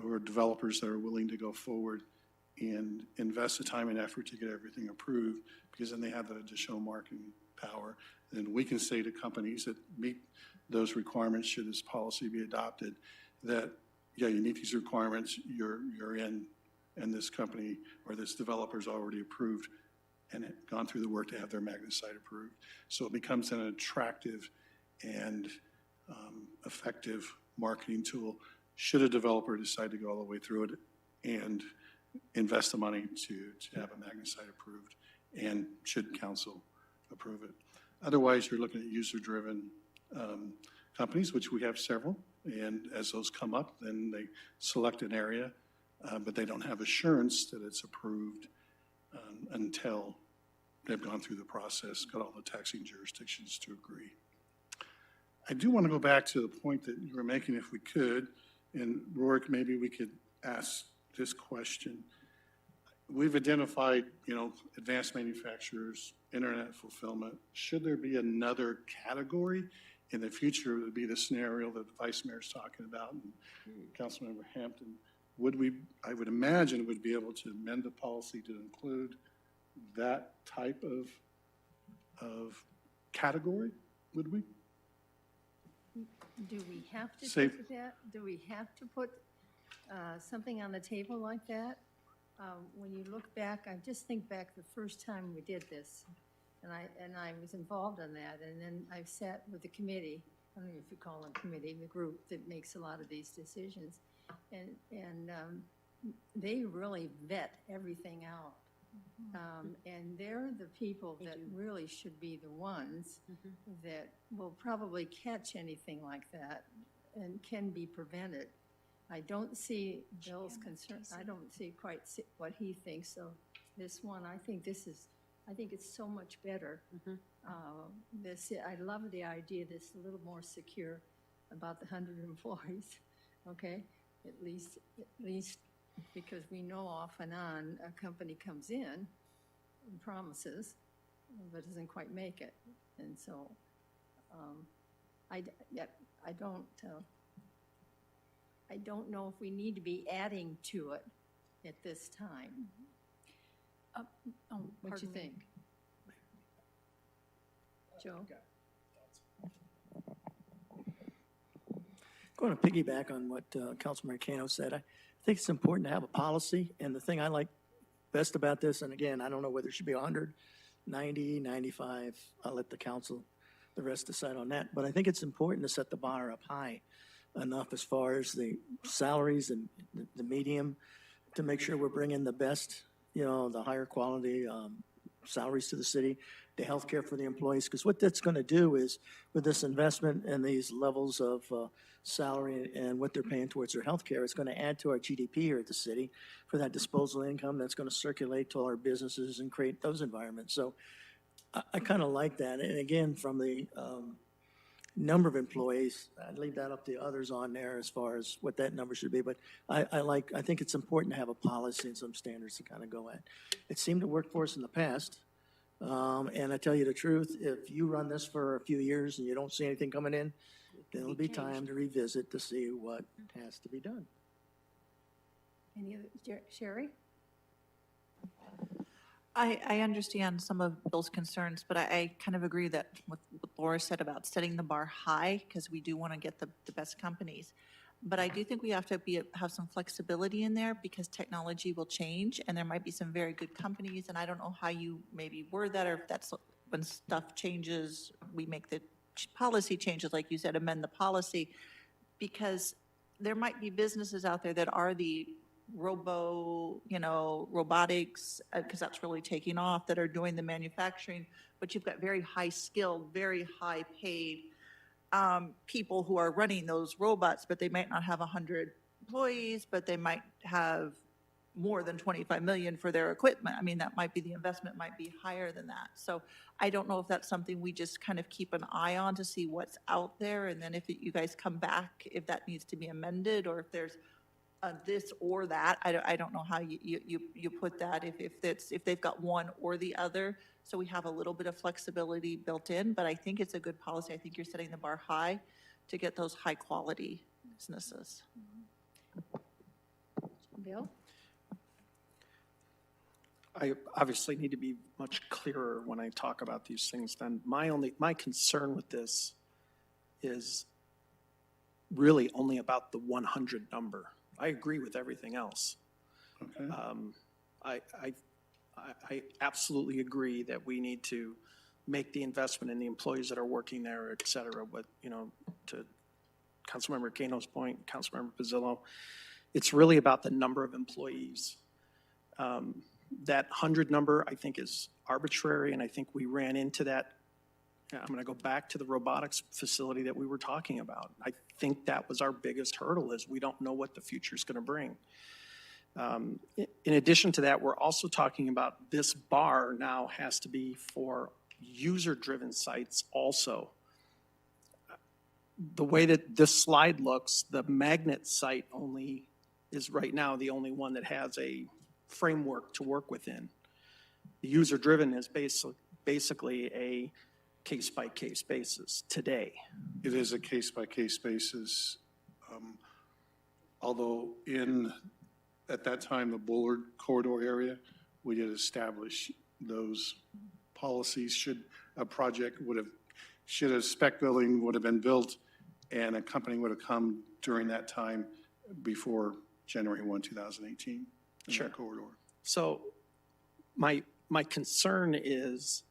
or developers that are willing to go forward and invest the time and effort to get everything approved, because then they have that additional marketing power. And we can say to companies that meet those requirements, should this policy be adopted, that yeah, you meet these requirements, you're in, and this company or this developer's already approved and had gone through the work to have their magnet site approved. So it becomes an attractive and effective marketing tool should a developer decide to go all the way through it and invest the money to have a magnet site approved, and should council approve it. Otherwise, you're looking at user-driven companies, which we have several, and as those come up, then they select an area, but they don't have assurance that it's approved until they've gone through the process, got all the taxing jurisdictions to agree. I do want to go back to the point that you were making, if we could, and Rourke, maybe we could ask this question. We've identified, advanced manufacturers, internet fulfillment. Should there be another category in the future? It would be the scenario that the Vice Mayor's talking about, and Councilmember Hampton. I would imagine, would be able to amend the policy to include that type of category, would we? Do we have to Say- do that? Do we have to put something on the table like that? When you look back, I just think back the first time we did this, and I was involved in that, and then I've sat with the committee, I don't know if you call them committee, the group that makes a lot of these decisions, and they really vet everything out. And they're the people that really should be the ones that will probably catch anything like that and can be prevented. I don't see Bill's concern, I don't see quite what he thinks, so this one, I think it's so much better. I love the idea that it's a little more secure about the 100 employees, okay? At least because we know off and on, a company comes in and promises, but doesn't quite make it. And so, I don't know if we need to be adding to it at this time. What do you think? Joe? Going to piggyback on what Councilman Cano said. I think it's important to have a policy, and the thing I like best about this, and again, I don't know whether it should be 100, 90, 95, I'll let the council, the rest decide on that, but I think it's important to set the bar up high enough as far as the salaries and the medium to make sure we're bringing the best, the higher quality salaries to the city, the health care for the employees, because what that's going to do is with this investment and these levels of salary and what they're paying towards their health care, it's going to add to our GDP here at the city for that disposable income that's going to circulate to all our businesses and create those environments. So I kind of like that. And again, from the number of employees, I'd leave that up to others on there as far as what that number should be. But I think it's important to have a policy and some standards to kind of go at. It seemed to work for us in the past. And I tell you the truth, if you run this for a few years and you don't see anything coming in, then it'll be time to revisit to see what has to be done. Any other, Sherry? I understand some of Bill's concerns, but I kind of agree that with what Laura said about setting the bar high, because we do want to get the best companies. But I do think we have to have some flexibility in there because technology will change and there might be some very good companies. And I don't know how you maybe word that, or if that's when stuff changes, we make the policy changes, like you said, amend the policy. Because there might be businesses out there that are the robotics, because that's really taking off, that are doing the manufacturing, but you've got very high skilled, very high paid people who are running those robots, but they might not have 100 employees, but they might have more than 25 million for their equipment. I mean, that might be, the investment might be higher than that. So I don't know if that's something we just kind of keep an eye on to see what's out there. And then if you guys come back, if that needs to be amended, or if there's this or that, I don't know how you put that, if they've got one or the other. So we have a little bit of flexibility built in, but I think it's a good policy. I think you're setting the bar high to get those high quality businesses. Bill? I obviously need to be much clearer when I talk about these things. Then my concern with this is really only about the 100 number. I agree with everything else. Okay? I absolutely agree that we need to make the investment in the employees that are working there, et cetera. But, you know, to Councilmember Kano's point, Councilmember Pizzillo, it's really about the number of employees. That 100 number, I think, is arbitrary, and I think we ran into that. I'm going to go back to the robotics facility that we were talking about. I think that was our biggest hurdle, is we don't know what the future is going to bring. In addition to that, we're also talking about this bar now has to be for user-driven sites also. The way that this slide looks, the magnet site only is right now the only one that has a framework to work within. The user-driven is basically a case-by-case basis today. It is a case-by-case basis. Although at that time, the Bullard corridor area, we did establish those policies. Should a spec building would have been built and a company would have come during that time before January 1, 2018 in Sure. that corridor. So my concern is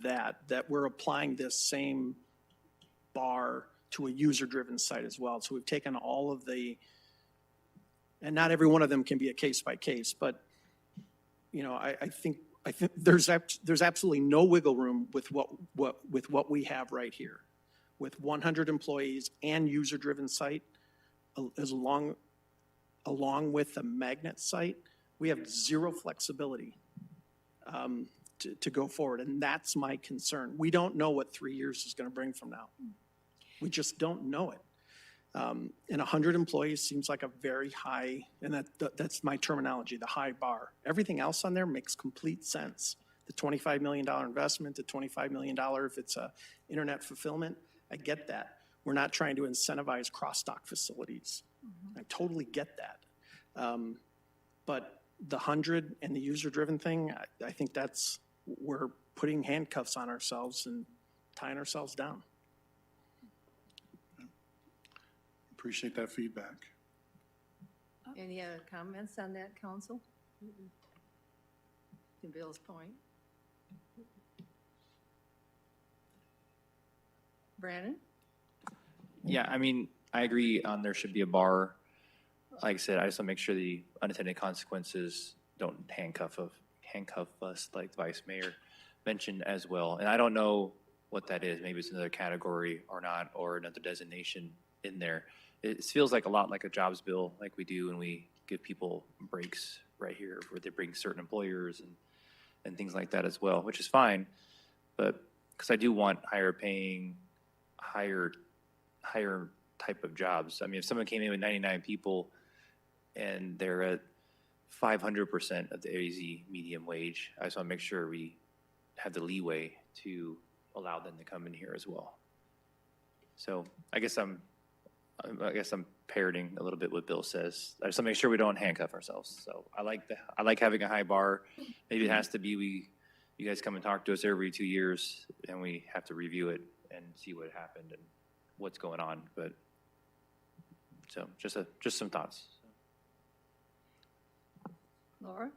that we're applying this same bar to a user-driven site as well. So we've taken all of and not every one of them can be a case-by-case, but, you know, I think there's absolutely no wiggle room with what we have right here. With 100 employees and user-driven site, along with the magnet site, we have zero flexibility to go forward, and that's my concern. We don't know what 3 years is going to bring from now. We just don't know it. And 100 employees seems like a very high, and that's my terminology, the high bar. Everything else on there makes complete sense. The $25 million investment, the $25 million if it's a internet fulfillment, I get that. We're not trying to incentivize cross-dock facilities. I totally get that. But the 100 and the user-driven thing, I think we're putting handcuffs on ourselves and tying ourselves down. Appreciate that feedback. Any other comments on that, council? To Bill's point. Brandon? Yeah, I mean, I agree on there should be a bar. Like I said, I just want to make sure the unintended consequences don't handcuff us, like the Vice Mayor mentioned as well. And I don't know what that is. Maybe it's another category or not, or another designation in there. It feels like a lot like a jobs bill, like we do when we give people breaks right here, where they bring certain employers and things like that as well, which is fine. But because I do want higher paying, higher type of jobs. I mean, if someone came in with 99 people and they're at 500% of the AZ medium wage, I just want to make sure we have the leeway to allow them to come in here as well. So I guess I'm parroting a little bit what Bill says. I just want to make sure we don't handcuff ourselves. So I like having a high bar. Maybe it has to be you guys come and talk to us every 2 years and we have to review it and see what happened and what's going on. But so just some thoughts. Laura?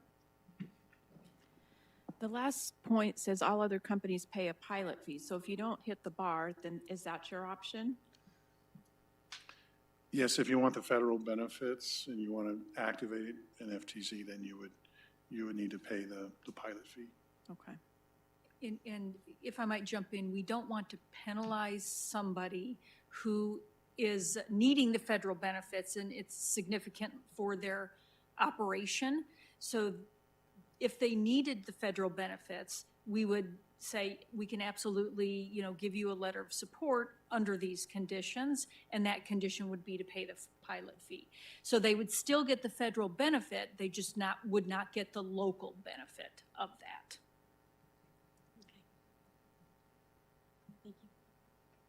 The last point says all other companies pay a pilot fee. So if you don't hit the bar, then is that your option? Yes, if you want the federal benefits and you want to activate an FTZ, then you would need to pay the pilot fee. Okay. And if I might jump in, we don't want to penalize somebody who is needing the federal benefits and it's significant for their operation. So if they needed the federal benefits, we would say we can absolutely, give you a letter of support under these conditions, and that condition would be to pay the pilot fee. So they would still get the federal benefit, they just would not get the local benefit of that.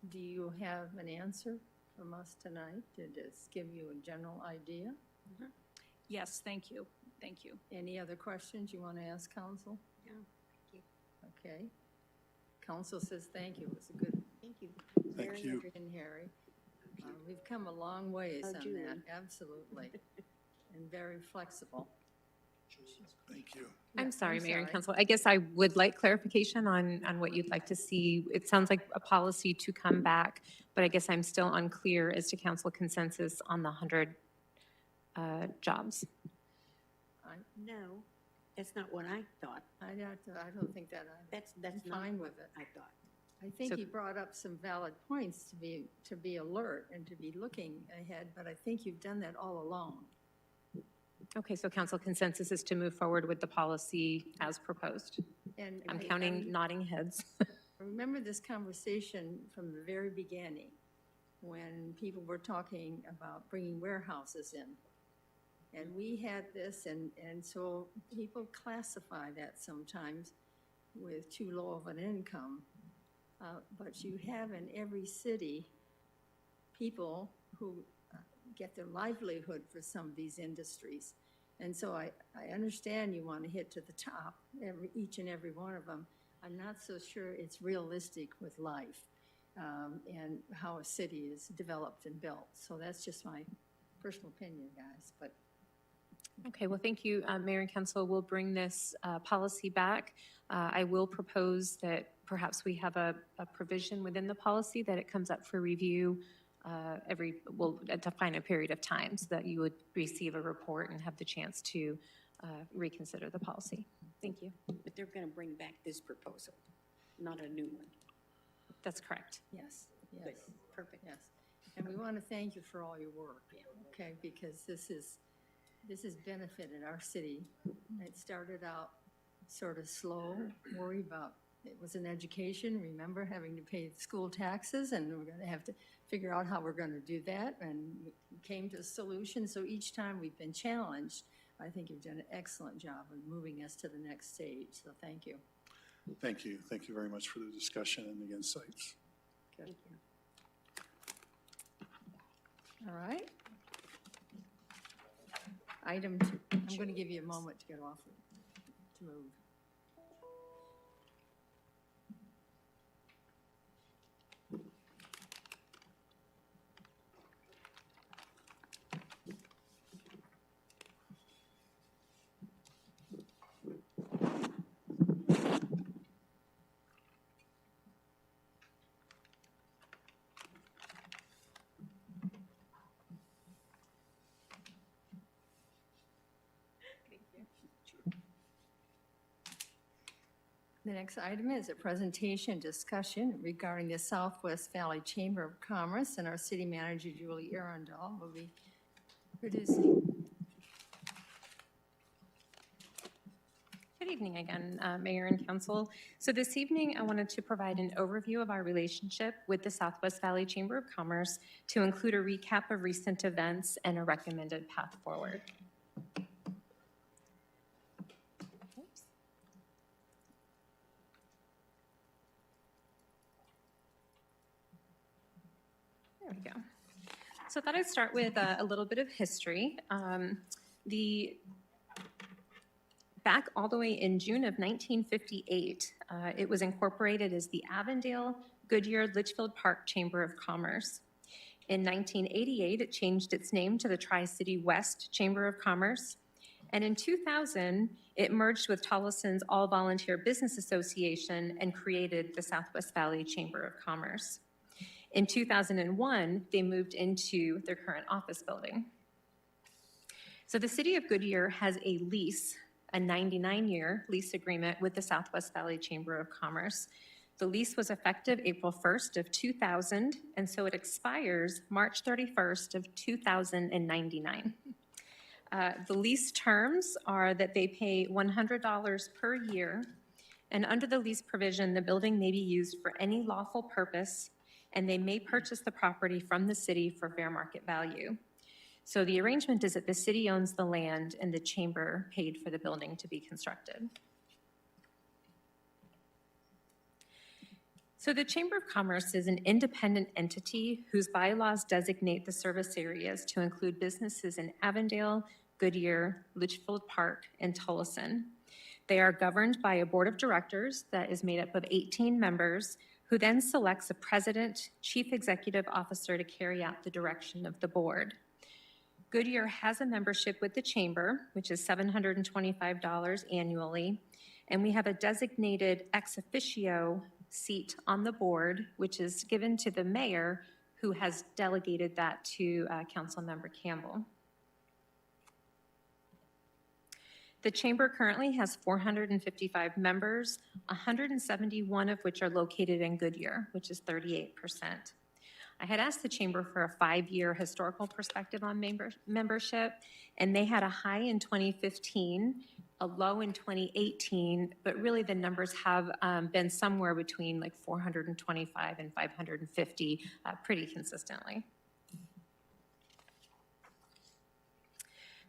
Do you have an answer from us tonight to just give you a general idea? Yes, thank you. Thank you. Any other questions you want to ask council? No, thank you. Okay. Council says thank you. It was a good. Thank you. Thank Very you. interesting. And Harry. We've come a long ways Oh, on that, Julie. absolutely, and very flexible. Thank you. Yeah, I'm sorry, I'm Mayor and sorry. Council. I guess I would like clarification on what you'd like to see. It sounds like a policy to come back, but I guess I'm still unclear as to council consensus on the 100 jobs. No, that's not what I thought. I don't think that, That's I'm not fine what with it. I thought. I think So- he brought up some valid points to be alert and to be looking ahead, but I think you've done that all along. Okay, so council consensus is to move forward with the policy as proposed. And I'm I counting nodding heads. remember this conversation from the very beginning, when people were talking about bringing warehouses in. And we had this, and so people classify that sometimes with too low of an income. But you have in every city people who get their livelihood for some of these industries. And so I understand you want to hit to the top, each and every one of them. I'm not so sure it's realistic with life and how a city is developed and built. So that's just my personal opinion, guys, but. Okay, well, thank you, Mayor and Council. We'll bring this policy back. I will propose that perhaps we have a provision within the policy that it comes up for review define a period of time so that you would receive a report and have the chance to reconsider the policy. Thank you. But they're going to bring back this proposal, not a new one. That's correct. Yes, yes. Good, perfect. Yes, and we want to thank you for all your work, okay, because this has benefited our city. It started out sort of slow, worry about, it was an education, remember, having to pay school taxes, and we're gonna have to figure out how we're gonna do that, and we came to a solution, so each time we've been challenged, I think you've done an excellent job of moving us to the next stage, so thank you. Thank you. Thank you very much for the discussion and the insights. Thank you. All right. Item 2, I'm going to give you a moment to get off, to move. The next item is a presentation discussion regarding the Southwest Valley Chamber of Commerce, and our city manager, Julie Arundel, will be producing. Good evening again, Mayor and Council. So this evening, I wanted to provide an overview of our relationship with the Southwest Valley Chamber of Commerce to include a recap of recent events and a recommended path forward. There we go. So I thought I'd start with a little bit of history. Back all the way in June of 1958, it was incorporated as the Avondale Goodyear Litchfield Park Chamber of Commerce. In 1988, it changed its name to the Tri-City West Chamber of Commerce. And in 2000, it merged with Tollison's All Volunteer Business Association and created the Southwest Valley Chamber of Commerce. In 2001, they moved into their current office building. So the city of Goodyear has a lease, a 99-year lease agreement with the Southwest Valley Chamber of Commerce. The lease was effective April 1st of 2000, and so it expires March 31st of 2099. The lease terms are that they pay $100 per year, and under the lease provision, the building may be used for any lawful purpose, and they may purchase the property from the city for fair market value. So the arrangement is that the city owns the land and the chamber paid for the building to be constructed. So the Chamber of Commerce is an independent entity whose bylaws designate the service areas to include businesses in Avondale, Goodyear, Litchfield Park, and Tullison. They are governed by a board of directors that is made up of 18 members who then selects a president, chief executive officer to carry out the direction of the board. Goodyear has a membership with the chamber, which is $725 annually, and we have a designated ex officio seat on the board, which is given to the mayor, who has delegated that to Councilmember Campbell. The chamber currently has 455 members, 171 of which are located in Goodyear, which is 38%. I had asked the chamber for a 5-year historical perspective on membership, and they had a high in 2015, a low in 2018, but really the numbers have been somewhere between like 425 and 550 pretty consistently.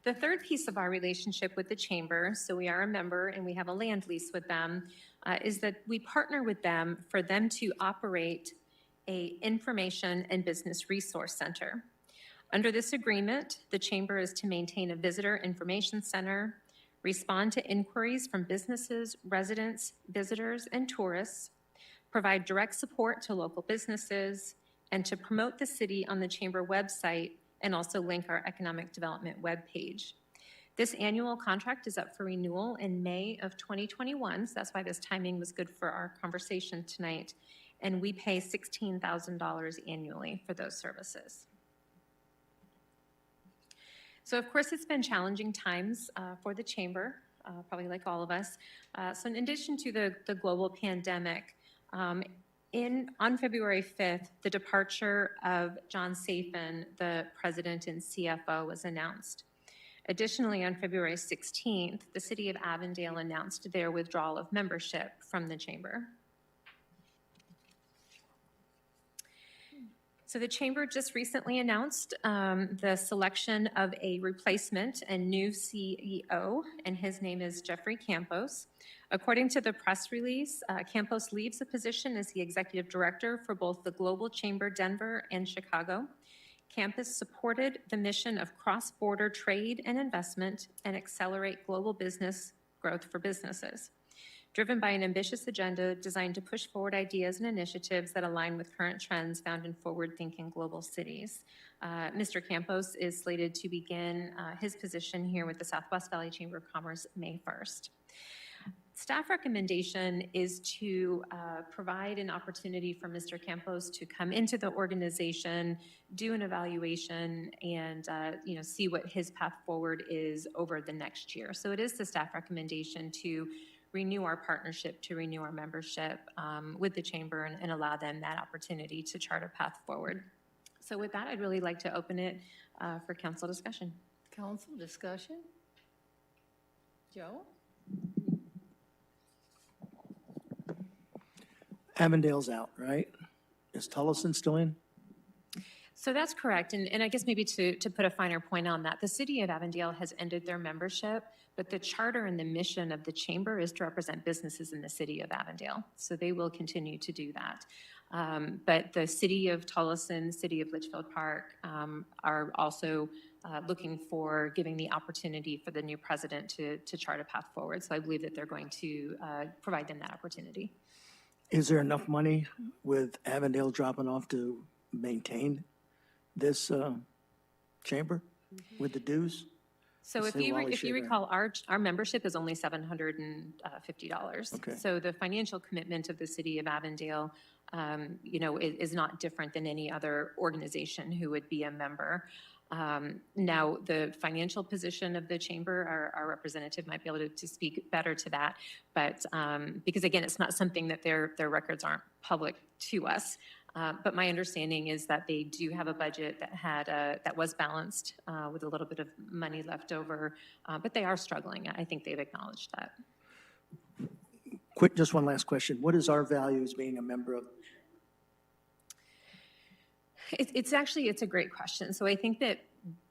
The third piece of our relationship with the chamber, so we are a member and we have a land lease with them, is that we partner with them for them to operate a information and business resource center. Under this agreement, the chamber is to maintain a visitor information center, respond to inquiries from businesses, residents, visitors, and tourists, provide direct support to local businesses, and to promote the city on the chamber website and also link our economic development webpage. This annual contract is up for renewal in May of 2021, so that's why this timing was good for our conversation tonight. And we pay $16,000 annually for those services. So of course, it's been challenging times for the chamber, probably like all of us. So in addition to the global pandemic, on February 5th, the departure of John Safin, the president and CFO, was announced. Additionally, on February 16th, the city of Avondale announced their withdrawal of membership from the chamber. So the chamber just recently announced the selection of a replacement and new CEO, and his name is Jeffrey Campos. According to the press release, Campos leaves the position as the executive director for both the Global Chamber Denver and Chicago. Campos supported the mission of cross-border trade and investment and accelerate global business growth for businesses, driven by an ambitious agenda designed to push forward ideas and initiatives that align with current trends found in forward-thinking global cities. Mr. Campos is slated to begin his position here with the Southwest Valley Chamber of Commerce May 1st. Staff recommendation is to provide an opportunity for Mr. Campos to come into the organization, do an evaluation, and see what his path forward is over the next year. So it is the staff recommendation to renew our partnership, to renew our membership with the chamber and allow them that opportunity to chart a path forward. So with that, I'd really like to open it for council discussion. Council discussion? Joe? Avondale's out, right? Is Tullison still in? So that's correct, and I guess maybe to put a finer point on that, the city of Avondale has ended their membership, but the charter and the mission of the chamber is to represent businesses in the city of Avondale, so they will continue to do that. But the city of Tullison, city of Litchfield Park are also looking for giving the opportunity for the new president to chart a path forward, so I believe that they're going to provide them that opportunity. Is there enough money with Avondale dropping off to maintain this chamber with the dues? So if you recall, our membership is only $750. Okay. So the financial commitment of the city of Avondale, is not different than any other organization who would be a member. Now, the financial position of the chamber, our representative might be able to speak better to that, but because again, it's not something that their records aren't public to us. But my understanding is that they do have a budget that was balanced with a little bit of money left over, but they are struggling. I think they've acknowledged that. Quick, just one last question. What is our value as being a member of? It's a great question. So I think that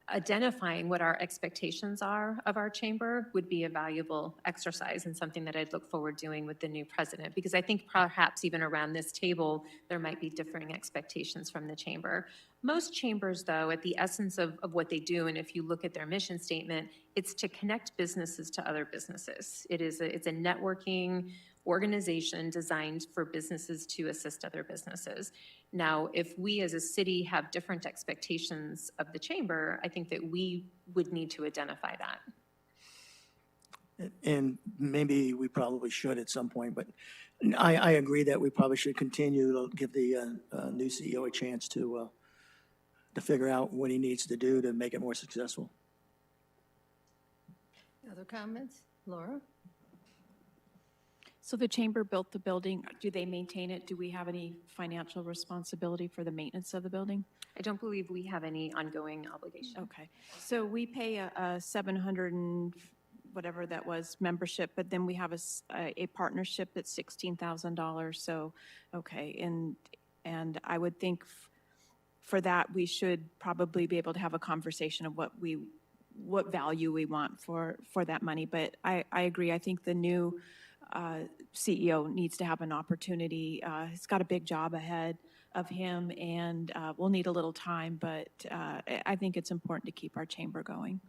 identifying what our expectations are of our chamber would be a valuable exercise and something that I'd look forward doing with the new president, because I think perhaps even around this table, there might be differing expectations from the chamber. Most chambers, though, at the essence of what they do, and if you look at their mission statement, it's to connect businesses to other businesses. It's a networking organization designed for businesses to assist other businesses. Now, if we as a city have different expectations of the chamber, I think that we would need to identify that. And maybe we probably should at some point, but I agree that we probably should continue to give the new CEO a chance to figure out what he needs to do to make it more successful. Other comments? Laura? So the chamber built the building. Do they maintain it? Do we have any financial responsibility for the maintenance of the building? I don't believe we have any ongoing obligation. Okay. So we pay a 700 and whatever that was membership, but then we have a partnership that's $16,000. So, okay. And I would think for that, we should probably be able to have a conversation of what value we want for that money. But I agree. I think the new CEO needs to have an opportunity. He's got a big job ahead of him, and we'll need a little time, but I think it's important to keep our chamber going.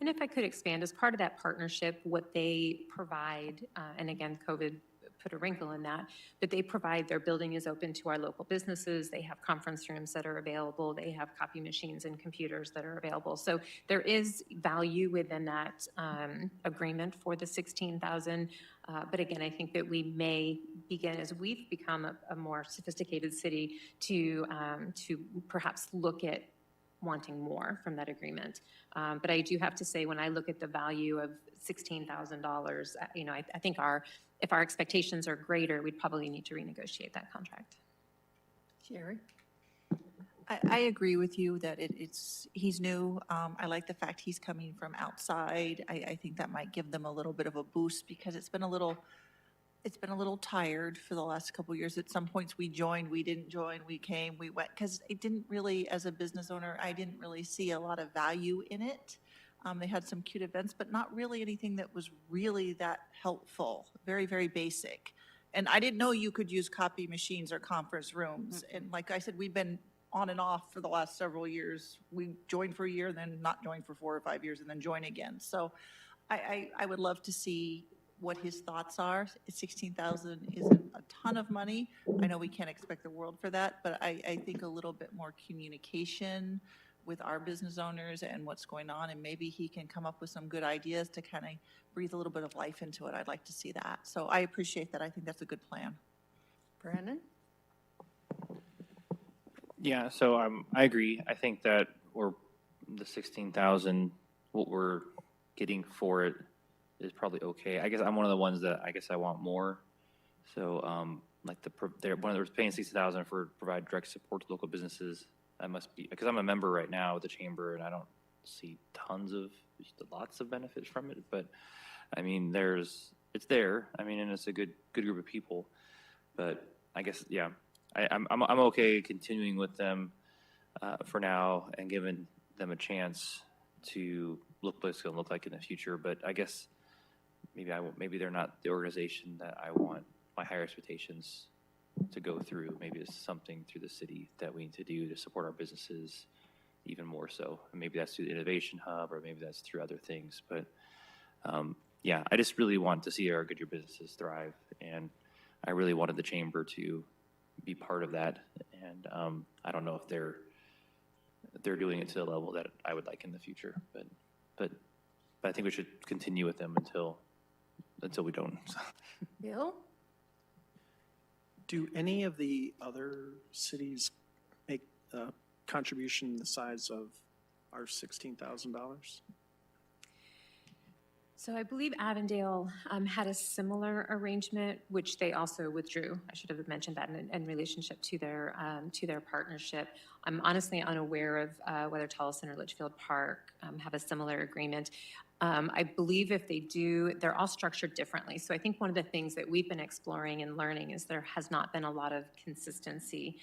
And if I could expand, as part of that partnership, what they provide, and again, COVID put a wrinkle in that, but they provide, their building is open to our local businesses. They have conference rooms that are available. They have copy machines and computers that are available. So there is value within that agreement for the $16,000. But again, I think that we may begin, as we've become a more sophisticated city, to perhaps look at wanting more from that agreement. But I do have to say, when I look at the value of $16,000, I think if our expectations are greater, we'd probably need to renegotiate that contract. Sherry? I agree with you that he's new. I like the fact he's coming from outside. I think that might give them a little bit of a boost because it's been a little tired for the last couple of years. At some points we joined, we didn't join, we came, we went, because it didn't really, as a business owner, I didn't really see a lot of value in it. They had some cute events, but not really anything that was really that helpful. Very, very basic. And I didn't know you could use copy machines or conference rooms. And like I said, we've been on and off for the last several years. We joined for a year, then not joined for 4 or 5 years, and then join again. So I would love to see what his thoughts are. 16,000 isn't a ton of money. I know we can't expect the world for that, but I think a little bit more communication with our business owners and what's going on, and maybe he can come up with some good ideas to kind of breathe a little bit of life into it. I'd like to see that. So I appreciate that. I think that's a good plan. Brandon? Yeah, so I agree. I think that the 16,000, what we're getting for it is probably okay. I guess I'm one of the ones that I want more. So like they're paying 60,000 for provide direct support to local businesses. That must be because I'm a member right now of the chamber, and I don't see lots of benefits from it. But I mean, it's there. I mean, and it's a good group of people. But I guess I'm okay continuing with them for now and giving them a chance to look what it's going to look like in the future. But I guess maybe they're not the organization that I want my higher expectations to go through. Maybe it's something through the city that we need to do to support our businesses even more so. And maybe that's through the Innovation Hub, or maybe that's through other things. But I just really want to see our Goodyear businesses thrive, and I really wanted the chamber to be part of that. And I don't know if they're doing it to the level that I would like in the future. But I think we should continue with them until we don't. Bill? Do any of the other cities make a contribution the size of our $16,000? So I believe Avondale had a similar arrangement, which they also withdrew. I should have mentioned that in relationship to their partnership. I'm honestly unaware of whether Tolleson or Litchfield Park have a similar agreement. I believe if they do, they're all structured differently. So I think one of the things that we've been exploring and learning is there has not been a lot of consistency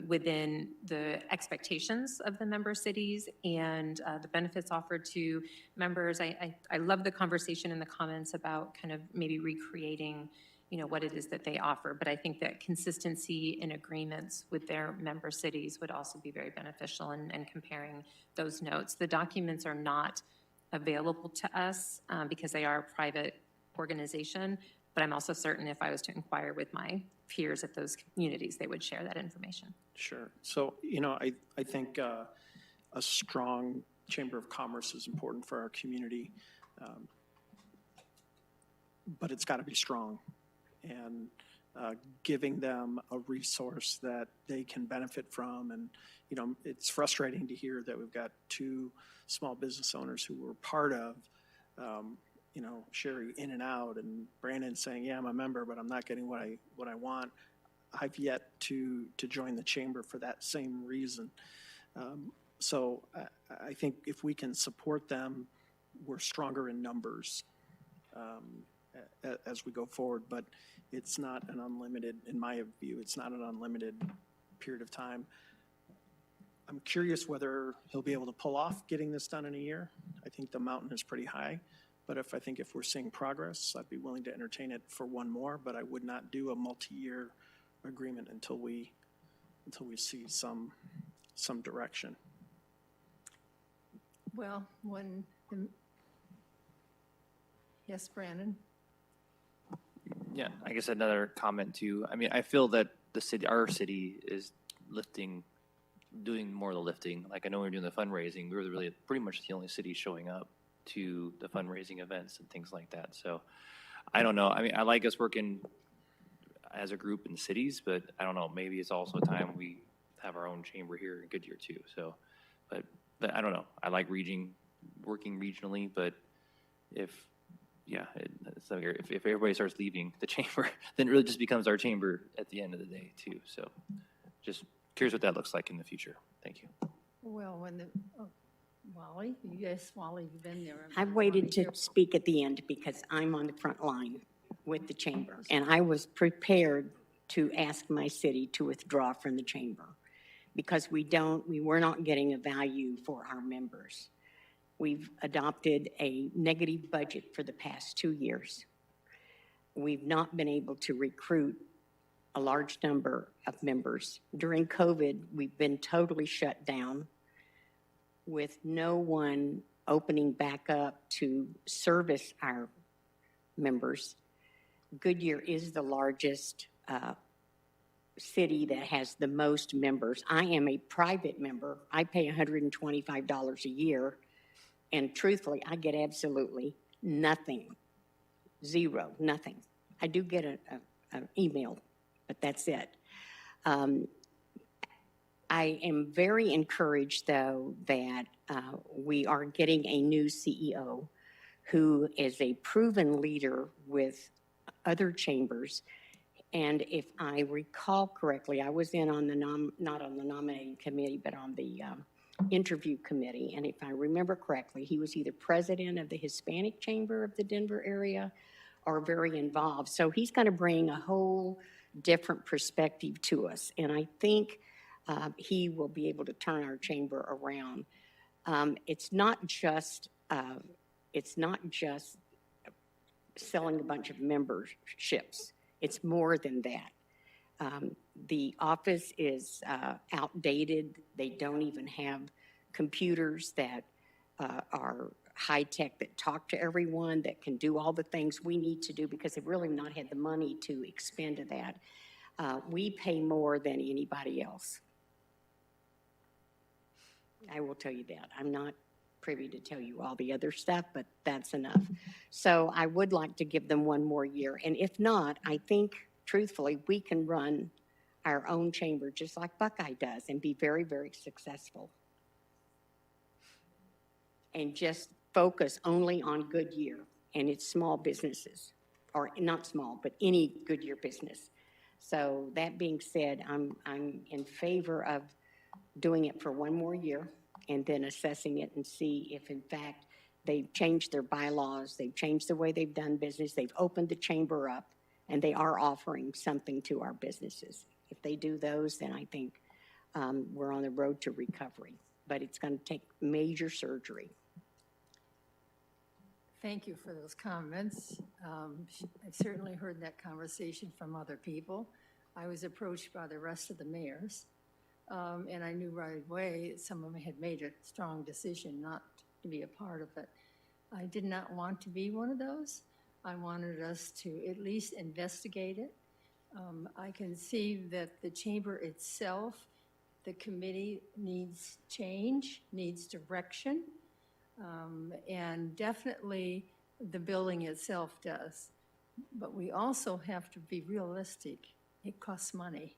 within the expectations of the member cities and the benefits offered to members. I love the conversation in the comments about kind of maybe recreating what it is that they offer. But I think that consistency in agreements with their member cities would also be very beneficial in comparing those notes. The documents are not available to us because they are a private organization, But I'm also certain if I was to inquire with my peers at those communities, they would share that information. Sure. So, you know, I think a strong Chamber of Commerce is important for our community, but it's got to be strong. And giving them a resource that they can benefit from. And, you know, it's frustrating to hear that we've got two small business owners who were part of, you know, Sherry in and out, and Brandon saying, yeah, I'm a member, but I'm not getting what I want. I've yet to join the chamber for that same reason. So I think if we can support them, we're stronger in numbers as we go forward. But it's not an unlimited, in my view, it's not an unlimited period of time. I'm curious whether he'll be able to pull off getting this done in a year. I think the mountain is pretty high. But if we're seeing progress, I'd be willing to entertain it for one more, but I would not do a multi-year agreement until we see some direction. Well, yes, Brandon? Yeah, I guess another comment too. I mean, I feel that our city is doing more of the lifting. Like I know when we were doing the fundraising, we were really pretty much the only city showing up to the fundraising events and things like that. So I don't know. I mean, I like us working as a group in cities, but I don't know, maybe it's also time we have our own chamber here in Goodyear too. So, but I don't know. I like working regionally, but if everybody starts leaving the chamber, then it really just becomes our chamber at the end of the day too. So just curious what that looks like in the future. Thank you. Well, Wally, yes, Wally, you've been there. I've waited to speak at the end because I'm on the front line with the chamber. And I was prepared to ask my city to withdraw from the chamber because we were not getting a value for our members. We've adopted a negative budget for the past 2 years. We've not been able to recruit a large number of members. During COVID, we've been totally shut down with no one opening back up to service our members. Goodyear is the largest city that has the most members. I am a private member. I pay $125 a year, and truthfully, I get absolutely nothing. Zero, nothing. I do get an email, but that's it. I am very encouraged, though, that we are getting a new CEO who is a proven leader with other chambers. And if I recall correctly, I was in on not on the nominating committee, but on the interview committee. And if I remember correctly, he was either president of the Hispanic Chamber of the Denver area or very involved. So he's going to bring a whole different perspective to us. And I think he will be able to turn our chamber around. It's not just selling a bunch of memberships. It's more than that. The office is outdated. They don't even have computers that are high tech that talk to everyone, that can do all the things we need to do because they've really not had the money to expend to that. We pay more than anybody else. I will tell you that. I'm not privy to tell you all the other stuff, but that's enough. So I would like to give them one more year. And if not, I think, truthfully, we can run our own chamber just like Buckeye does and be very, very successful. And just focus only on Goodyear and its small businesses, or not small, but any Goodyear business. So that being said, I'm in favor of doing it for one more year and then assessing it and see if in fact they've changed their bylaws, they've changed the way they've done business, they've opened the chamber up, and they are offering something to our businesses. If they do those, then I think we're on the road to recovery. But it's going to take major surgery. Thank you for those comments. I've certainly heard that conversation from other people. I was approached by the rest of the mayors, and I knew right away some of them had made a strong decision not to be a part of it. I did not want to be one of those, I wanted us to at least investigate it. I can see that the chamber itself, the committee needs change, needs direction, and definitely the building itself does. But we also have to be realistic. It costs money.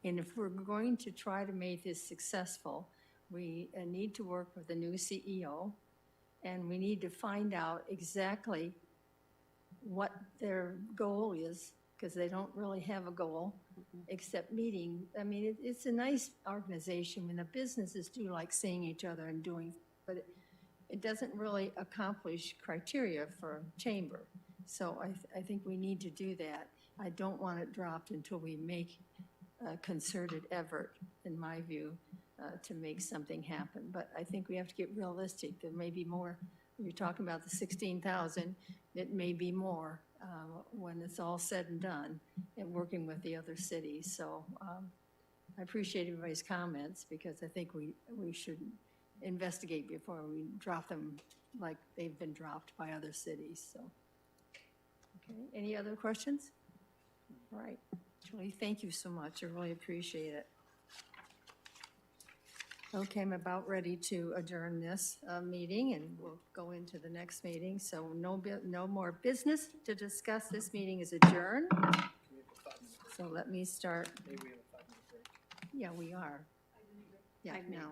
And if we're going to try to make this successful, we need to work with the new CEO, and we need to find out exactly what their goal is, because they don't really have a goal except meeting. I mean, it's a nice organization when the businesses do like seeing each other and doing, but it doesn't really accomplish criteria for chamber. So I think we need to do that. I don't want it dropped until we make a concerted effort, in my view, to make something happen. But I think we have to get realistic. There may be more. You're talking about the 16,000. It may be more when it's all said and done and working with the other cities. So I appreciate everybody's comments, because I think we should investigate before we drop them like they've been dropped by other cities. So, okay. Any other questions? All right. Julie, thank you so much. I really appreciate it. Okay, I'm about ready to adjourn this meeting, and we'll go into the next meeting. So no more business to discuss. This meeting is adjourned. So let me start. Yeah, we are. Yeah, now.